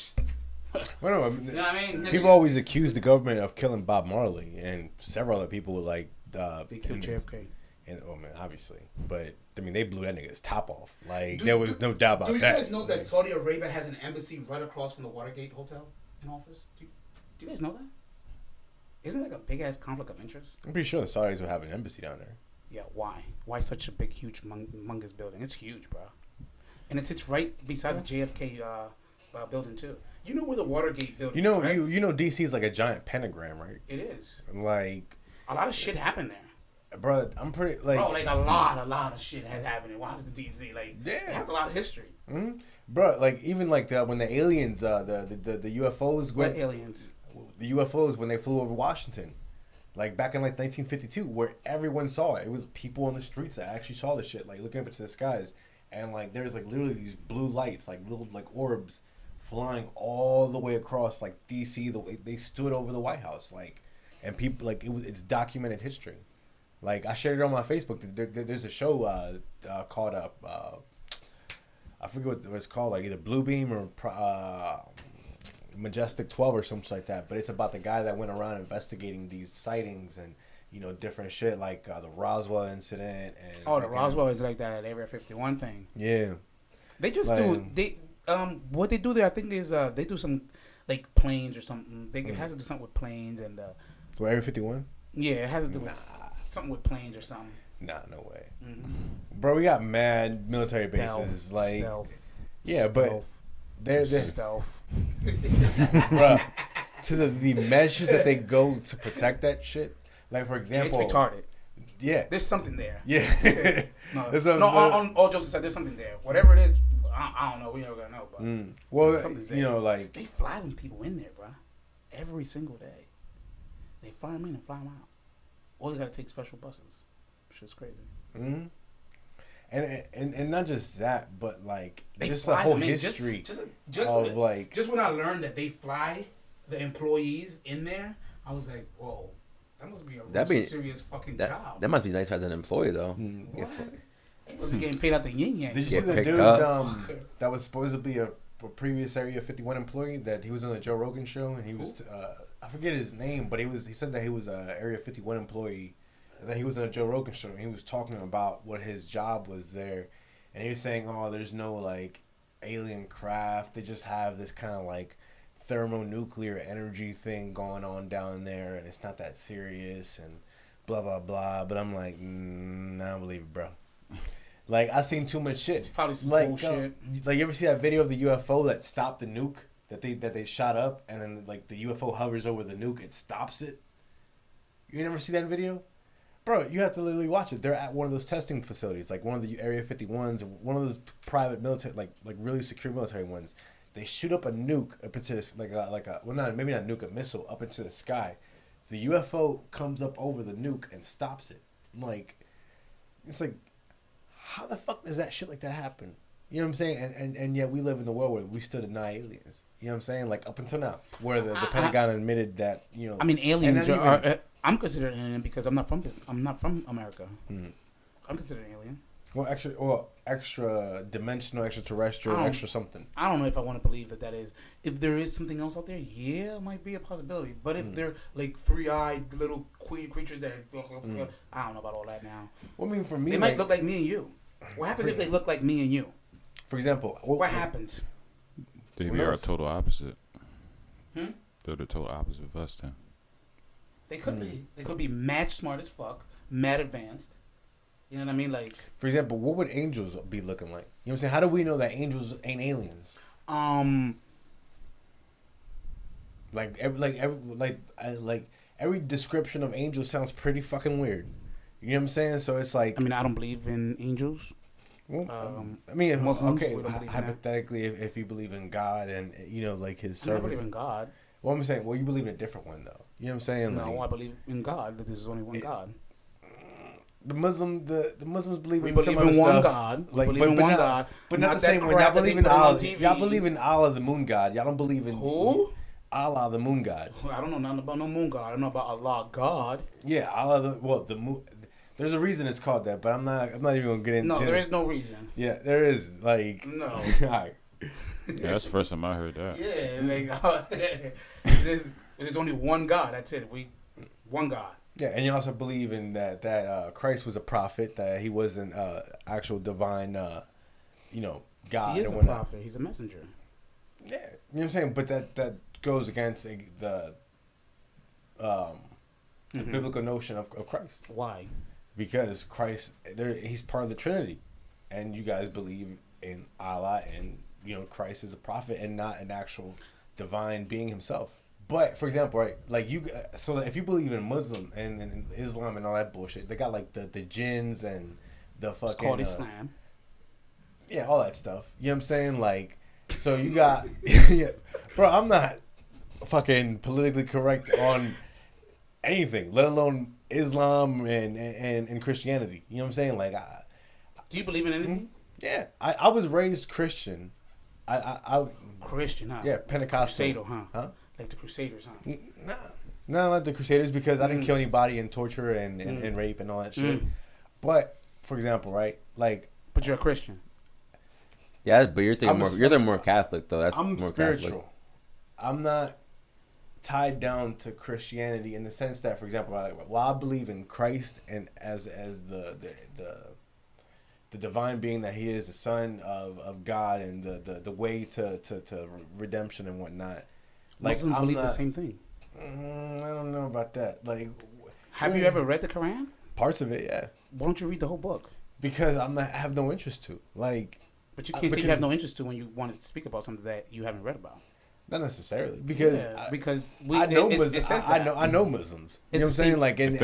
Well, no, you know what I mean? people always accuse the government of killing Bob Marley and several other people like... They killed JFK. And, oh man, obviously. But, I mean, they blew that nigga's top off. Like, there was no doubt about that. Do you guys know that Saudi Arabia has an embassy right across from the Watergate Hotel in office? Do you guys know that? Isn't that like a big-ass conflict of interest? I'm pretty sure the Saudis will have an embassy down there. Yeah, why? Why such a big, huge, humongous building? It's huge, bro. And it sits right beside the JFK building, too. You know where the Watergate building is, right? You know DC is like a giant pentagram, right? It is. Like... A lot of shit happened there. Bro, I'm pretty like... Bro, like a lot of shit has happened in Washington, D.C. Like, Yeah. it has a lot of history. Mm-hmm. Bro, like even like when the aliens, the UFOs What went... aliens? The UFOs when they flew over Washington. Like back in like 1952, where everyone saw it. It was people on the streets that actually saw the shit, like looking up into the skies. And like there's like literally these blue lights, like little like orbs flying all the way across like D.C. The way they stood over the White House. Like, and people like it's documented history. Like I shared it on my Facebook. There's a show called I forget what it's called, like either Blue Beam or Majestic 12 or something like that. But it's about the guy that went around investigating these sightings and different shit like the Roswell incident and The Roswell is like that Area 51 thing. Yeah, They just like, what they do there, I think, is they do some like planes or something. It has to do something with planes and so Area 51. yeah, it has to do with something with planes or something. Nah, no way, Mm-hmm. bro. We got mad military bases, yeah, but they're stealth. bro, to the measures that they go to protect that shit. Like for example, It's retarded. Yeah, There's something there. yeah. No, That's what I'm on all jokes aside, there's something there. Whatever it is, I don't know. We never gonna know. But Well, something's there. like They fly them people in there, bro. Every single day. They fly them in and fly them out. Or they gotta take special buses. Shit's crazy. mm-hmm. And not just that, but like They just the fly whole them in. history Just of like just when I learned that they fly the employees in there, I was like, whoa, that must be a real serious fucking job. That must be nice as an employee, though. What? They must be getting paid out the yin yang. Did you see the picked dude up. that was supposed to be a previous Area 51 employee that he was on the Joe Rogan show and he was I forget his name, but he said that he was a Area 51 employee and that he was on a Joe Rogan show and he was talking about what his job was there and he was saying, oh, there's no like alien craft, they just have this kind of like thermonuclear energy thing going on down there and it's not that serious and blah blah blah. But I'm like, I don't believe it, bro. Like I seen too much shit. It's probably some like, bullshit. Like you ever see that video of the UFO that stopped the nuke that they shot up, and then like the UFO hovers over the nuke, it stops it. You never see that video? Bro, you have to literally watch it. They're at one of those testing facilities, like one of the Area 51s, or one of those private military, like really secure military ones. They shoot up a nuke up into this, maybe not nuke, a missile up into the sky. The UFO comes up over the nuke and stops it. Like, it's like, how the fuck does that shit like that happen? You know what I'm saying? And yet we live in the world where we still deny aliens. You know what I'm saying? Like up until now, where the Pentagon admitted that, you know. I mean, aliens are. I'm considered an alien because I'm not from America. Mm-hmm. I'm considered an alien. Well, extra dimensional, extraterrestrial, extra something. I don't know if I want to believe that is. If there is something else out there, yeah, it might be a possibility. But if they're like 3-eyed little creatures that, I don't know about all that now. Well, I mean, for me, they might look like me and you. What happens if they look like me and you? For example, what happens? They are a total opposite. Hmm? They're the total opposite of us then. They could be. They could be mad smart as fuck, mad advanced. You know what I mean? Like, for example, what would angels be looking like? You know what I'm saying? How do we know that angels ain't aliens? Every description of angels sounds pretty fucking weird. You know what I'm saying? So it's like, I mean, I don't believe in angels. Well, I mean, Muslims, okay, hypothetically, if you believe in God and, you know, like his service. I believe in God. Well, I'm saying, you believe in a different one, though. You know what I'm saying? No, I believe in God, that there's only one God. The Muslims believe in one stuff. God. We believe in one God. But not the same way. Y'all believe in Allah. Y'all believe in Allah, the moon god. Y'all don't believe in who? Allah, the moon god. I don't know nothing about no moon god. I don't know about Allah, God. Yeah, Allah, the moon. There's a reason it's called that, but I'm not even gonna get into. No, there is no reason. Yeah, there is. Like, no. All right. Yeah, that's the first time I heard that. Yeah, like there's only one God. That's it. One God. Yeah, and you also believe in that Christ was a prophet, that he wasn't actual divine, God. He is a prophet. He's a messenger. Yeah, you know what I'm saying. But that goes against the biblical notion of Christ. Why? Because Christ, he's part of the Trinity, and you guys believe in Allah, and Christ is a prophet and not an actual divine being himself. But for example, right, like so if you believe in Muslim and Islam and all that bullshit, they got like the jinns and the fucking. It's called Islam. Yeah, all that stuff. You know what I'm saying? Like, so you got, bro. I'm not fucking politically correct on anything, let alone Islam and Christianity. You know what I'm saying? Like, do you believe in anything? Yeah, I was raised Christian. I Christian, huh? Yeah, Pentecostal. Crusader, huh? Like the Crusaders, huh? Nah, not like the Crusaders, because I didn't kill anybody and torture and rape and all that shit. But for example, right, like. But you're a Christian. Yeah, but you're more Catholic though. I'm more spiritual. Catholic. I'm not tied down to Christianity in the sense that, for example, I believe in Christ and as the divine being that he is, the Son of God, and the way to redemption and whatnot. Like, Muslims believe the same thing. I don't know about that. Like, have you ever read the Quran? Parts of it, yeah. Why don't you read the whole book? Because I have no interest to. Like, but you can't say you have no interest to when you want to speak about something that you haven't read about. Not necessarily, because I know Muslims. I know Muslims. You know what I'm saying? Like, and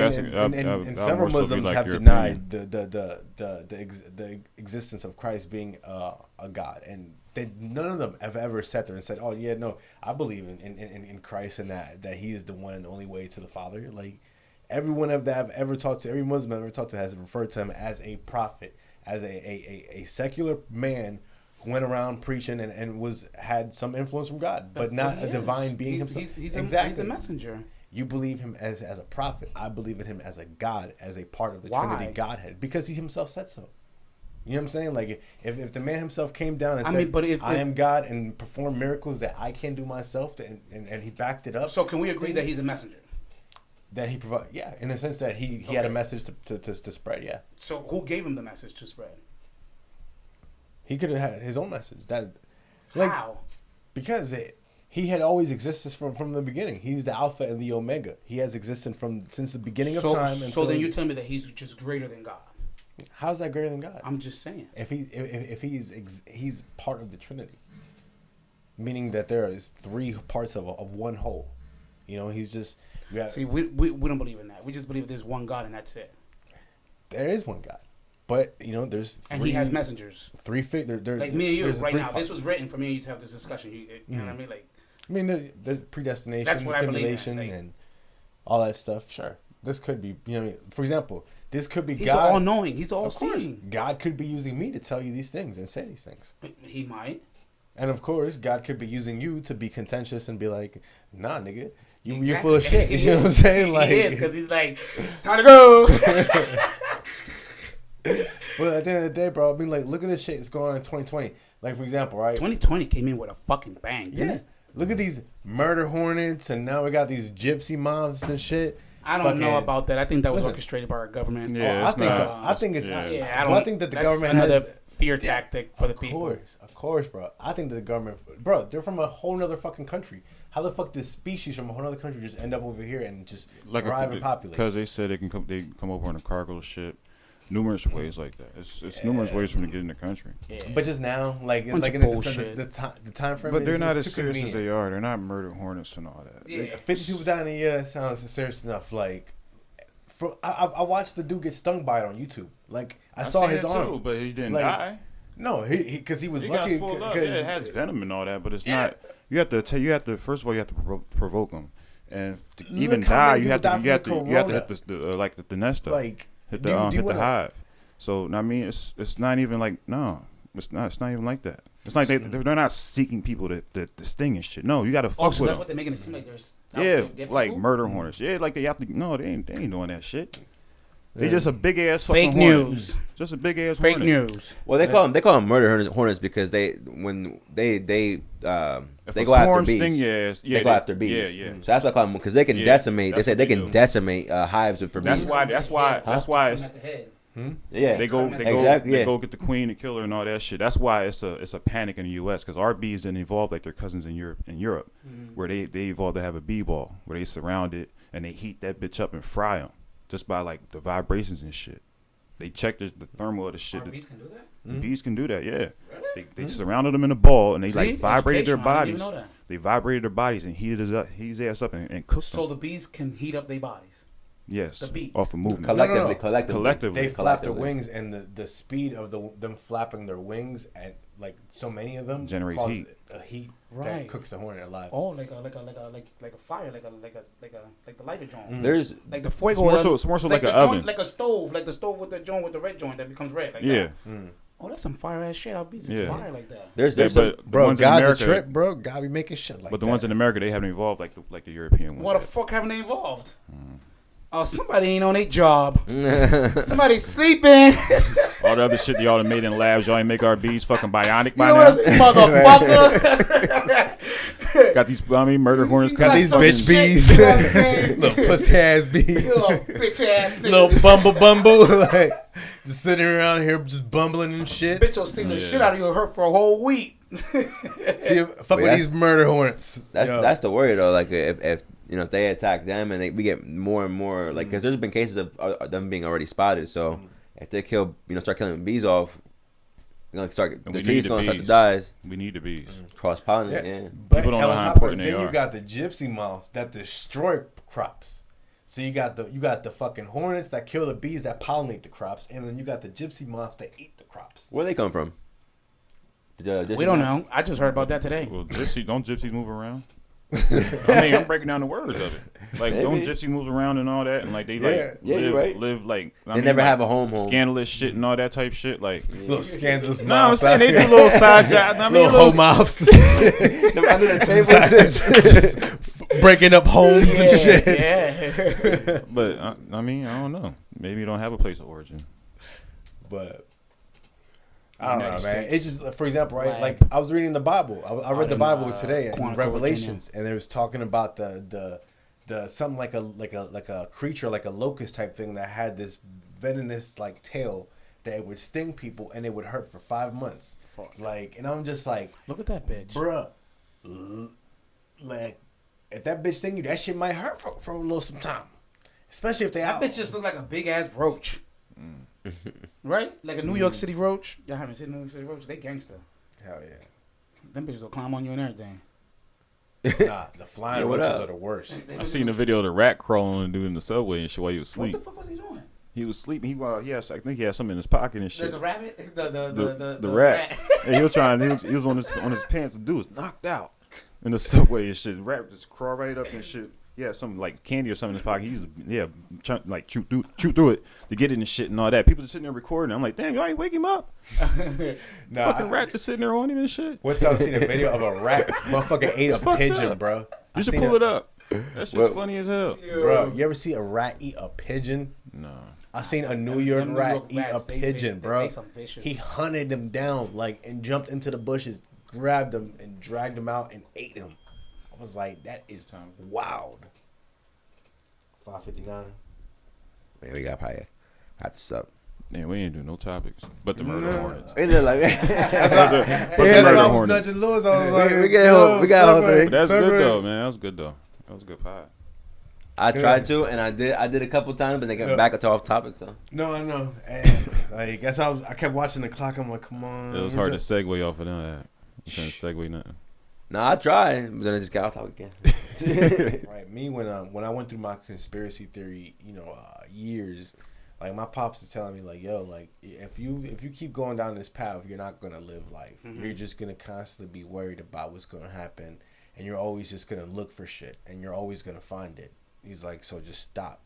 several Muslims like have denied the existence of Christ being a God, and none of them have ever sat there and said, "Oh yeah, no, I believe in Christ and that he is the one and only way to the Father." Like, everyone that I've ever talked to, every Muslim I've ever talked to has referred to him as a prophet, as a secular man who went around preaching and had some influence from God, but not a divine being himself. He's a messenger. You believe him as a prophet. I believe in him as a God, as a part of the Trinity Godhead, because he himself said so. You know what I'm saying? Like, if the man himself came down and said, I am God, and performed miracles that I can't do myself, and he backed it up. So can we agree that he's a messenger? That he provided, yeah, in the sense that he had a message to spread, yeah. So who gave him the message to spread? He could have had his own message. How? Because He had always existed from the beginning. He's the Alpha and the Omega. He has existed since the beginning of time. So then you tell me that he's just greater than God. How's that greater than God? I'm just saying. If he's part of the Trinity, meaning that there is 3 parts of one whole. You know, he's just. See, we don't believe in that. We just believe there's one God and that's it. There is one God, but you know, there's 3. And he has messengers. 3 figures. Like me and you right now. This was written for me and you to have this discussion. You know what I mean? Like. I mean, the predestination, the simulation, and all that stuff. Sure, this could be. You know, what I mean? For example, this could be he's God. He's all-knowing. He's all-seeing. God could be using me to tell you these things and say these things. He might. And of course, God could be using you to be contentious and be like, "Nah, nigga, you're full of shit." You know what I'm saying? Like, he is, because he's like, "It's time to go." Well, at the end of the day, bro, I mean, like, look at this shit that's going on in 2020. Like, for example, right? 2020 came in with a fucking bang. Yeah. Look at these murder hornets, and now we got these gypsy mobs and shit. I don't know about that. I think that was orchestrated by our government. Yeah, I think so. I think it's. Yeah, I think that the government another has fear tactic for the people. Of course, bro. I think that the government, bro, they're from a whole nother fucking country. How the fuck does species from a whole other country just end up over here and just thrive and populate? Because they said they come over on a cargo ship. Numerous ways like that. It's numerous ways for them to get in the country. Yeah. But just now, like in the time frame. But they're not as serious as they are. They're not murder hornets and all that. Yeah. 50 people died in a year sounds serious enough. Like, I watched the dude get stung by it on YouTube. Like, I saw his arm, too, but he didn't die. No, because he was he lucky. Got it has venom and all that, but it's not. You have to first of all you have to provoke them, and to even die you have to hit the nest up. Like. Hit the hive. So I mean, it's not even like it's not even like that. It's like they're not seeking people to sting and shit. No, you got to fuck with them. That's what they're making it seem like. There's like murder hornets. Yeah, like they have to. No, they ain't doing that shit. They just a big ass fake fucking news. Hornet. Just a big ass fake hornet. news. Well, they call them murder hornets because they go after bees. They go after bees. Yeah. So that's why I call them because they can decimate. They say they can decimate hives for bees. That's why. Yeah, they go get the queen and kill her and all that shit. That's why it's a panic in the U.S. because our bees didn't evolve like their cousins in Europe, where they evolved to have a bee ball where they surround it and they heat that bitch up and fry them just by like the vibrations and shit. They check the thermal of the shit. Bees can do that. Mm-hmm. Bees can do that, yeah. Really? They surrounded them in a ball and they vibrated their bodies. They vibrated their bodies and heated his ass up and cooked them. So the bees can heat up their bodies. Yes, the bees. Off of movement. Collectively. They flap their wings, and the speed of them flapping their wings at like so many of them generates heat. A heat that cooks the hornet alive. Oh, like a fire, like the lighter joint. There's like the fuego. It's more so like an oven, joint, like a stove, like the stove with the joint with the red joint that becomes red. Like yeah. That. Oh, that's some fire ass shit. I'll be fire like that. There's bro, God's a trip, bro. God be making shit like that. But the ones in America, they haven't evolved like the European ones. What the fuck haven't they evolved? Oh, somebody ain't on their job. Somebody's sleeping. All the other shit y'all made in labs, y'all ain't make our bees fucking bionic by now. Motherfucker. Got these, murder hornets. Got these bitch shit, bees. You know what I'm saying? Little pussy ass bees. Little bitch ass niggas. Little bumble. Like, just sitting around here just bumbling and shit. Bitch will sting the shit out of you and hurt for a whole week. See, fuck with these murder hornets. That's the worry though. Like if if they attack them and we get more and more like because there's been cases of them being already spotted. So if they start killing bees off, the trees gonna start to die. We need the bees. Cross pollinate. Yeah. But people don't know how important they are. Then you got the gypsy moths that destroy crops. So you got the fucking hornets that kill the bees that pollinate the crops, and then you got the gypsy moths that eat the crops. Where they come from? We don't know. I just heard about that today. Well, don't gypsies move around? I'm breaking down the words of it. Like, don't gypsy move around and all that, and like they live like they never have a home. Scandalous shit and all that type shit. Like little scandalous. No, I'm saying they do little side jobs. Little home mouths. Under the table, breaking up homes and shit. Yeah. But I don't know. Maybe you don't have a place of origin. But I don't know, man. It's just, for example, right? Like I was reading the Bible. I read the Bible today in Revelations, and it was talking about the something like a creature, like a locust type thing that had this venomous like tail that it would sting people and it would hurt for 5 months. Like, and I'm just like, look at that bitch, bruh. like, if that bitch sting you, that shit might hurt for a little some time. Especially if they that bitch just look like a big ass roach. Right? Like a New York City roach. Y'all haven't seen New York City roach? They gangster. Hell yeah. Them bitches will climb on you and everything. Nah, the flying roaches are the worst. I seen a video of the rat crawling and dude in the subway and shit while he was asleep. What the fuck was he doing? He was sleeping. I think he had something in his pocket and shit. The rabbit? The rat. And he was on his pants. The dude was knocked out in the subway and shit. The rat just crawled right up and shit. Yeah, something like candy or something in his pocket. He used to, chew through it to get it and shit and all that. People just sitting there recording. I'm like, damn, y'all ain't wake him up. Fucking rat just sitting there on him and shit. One time I seen a video of a rat motherfucker ate a pigeon, bro. You should pull it up. That shit's funny as hell. Bro, you ever see a rat eat a pigeon? No. I seen a New York rat eat a pigeon, bro. He hunted him down, and jumped into the bushes, grabbed him, and dragged him out and ate him. I was like, that is wild. 5:59. Man, we got probably have to sup. Yeah, we ain't doing no topics, but the murder hornets. Ain't it like But the murder hornets. Lewis, I was like, we got whole three. But that's good though, man. That was good though. That was a good pie. I tried to, and I did a couple times, but they got back to off topic. So no, I know. And, that's why I kept watching the clock. I'm like, come on. It was hard to segue off of that. You can't segue nothing. No, I tried, but then I just got off topic again. Right, me when I went through my conspiracy theory, years, like my pops was telling me, like, yo, like if you keep going down this path, you're not gonna live life. Mm-hmm. You're just gonna constantly be worried about what's gonna happen, and you're always just gonna look for shit, and you're always gonna find it. He's like, so just stop.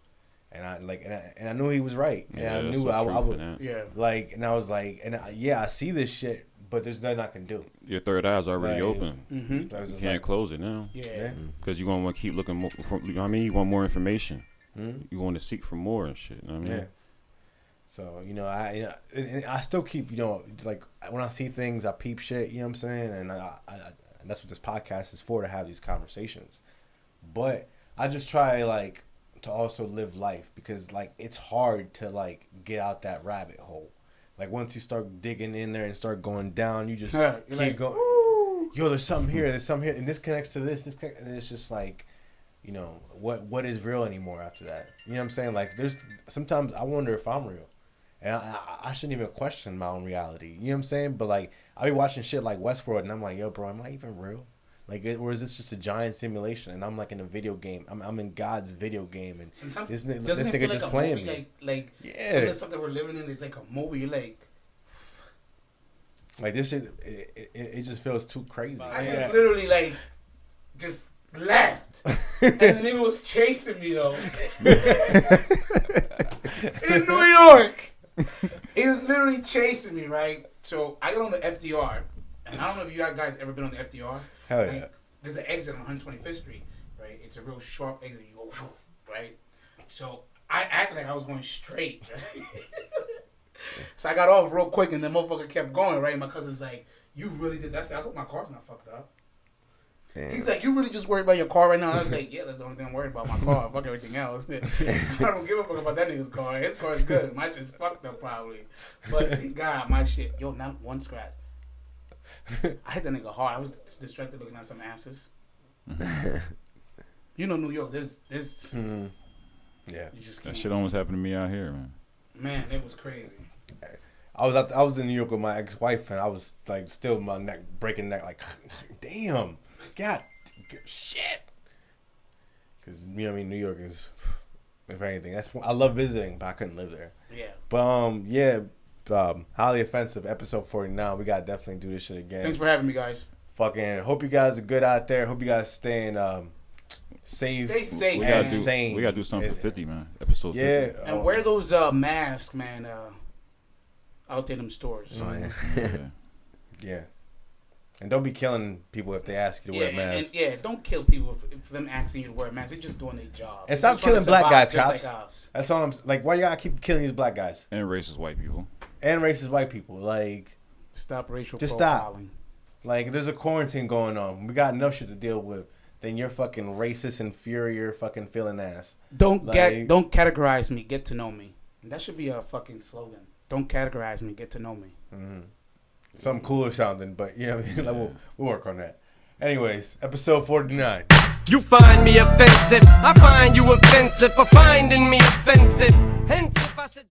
And I knew he was right. And yeah, I knew I would. Yeah. Like, and I was like, I see this shit, but there's nothing I can do. Your third eye's already open. Mm-hmm. You can't close it now. Yeah. Because you're gonna want to keep looking more. You know what I mean? You want more information. Mm-hmm. You want to seek for more and shit. You know what I mean? Yeah. So I still keep like when I see things, I peep shit. You know what I'm saying? And and that's what this podcast is for, to have these conversations. But I just try to also live life, because it's hard to get out that rabbit hole. Like once you start digging in there and start going down, you just keep going. Yo, there's something here, and this connects to this. And it's just what is real anymore after that? You know what I'm saying? Like there's sometimes I wonder if I'm real, and I shouldn't even question my own reality. You know what I'm saying? But I be watching shit like Westworld, and I'm like, yo, bro, am I even real? Or is this just a giant simulation? And I'm in a video game. I'm in God's video game, and sometimes this nigga like just playing movie, me. Some of the stuff that we're living in is like a movie. You're like this shit. It just feels too crazy. I literally just left, and the nigga was chasing me though. In New York, he was literally chasing me. Right, so I got on the FDR. And I don't know if you guys ever been on the FDR. Hell yeah. There's an exit on 125th Street, right? It's a real sharp exit. You go, right? So I acted like I was going straight, right? So I got off real quick, and the motherfucker kept going, right? And my cousin's like, you really did that? I said, I hope my car's not fucked up. Damn. He's like, you really just worried about your car right now? And I was like, yeah, that's the only thing I'm worried about, my car. Fuck everything else. I don't give a fuck about that nigga's car. His car's good. My shit's fucked up probably. But thank God, my shit, not one scratch. I hit that nigga hard. I was distracted looking at some asses. New York, there's yeah. That shit almost happened to me out here, man. Man, it was crazy. I was in New York with my ex-wife, and I was still my neck breaking neck, damn, God, shit. Because you know what I mean, New York is, if anything, I love visiting, but I couldn't live there. Yeah. But highly offensive, episode 49. We gotta definitely do this shit again. Thanks for having me, guys. Fucking hope you guys are good out there. Hope you guys staying safe. Stay safe, we man. We gotta do something for 50, man. Episode 50. Yeah. And wear those masks, man. Out there in them stores. Yeah. And don't be killing people if they ask you to wear a mask. And don't kill people for them asking you to wear a mask. They're just doing their job. And stop killing black guys, cops. Like us. That's all I'm like. Why you gotta keep killing these black guys? And racist white people. Stop racial just profiling. Stop. There's a quarantine going on. We got enough shit to deal with. Then you're fucking racist, inferior, fucking feeling ass. Don't categorize me. Get to know me. That should be a fucking slogan. Don't categorize me. Get to know me. Mm-hmm. Something cooler sounding, but you know what I mean. We'll work on that. Anyways, episode 49. You find me offensive, I find you offensive for finding me offensive. Hence, if I said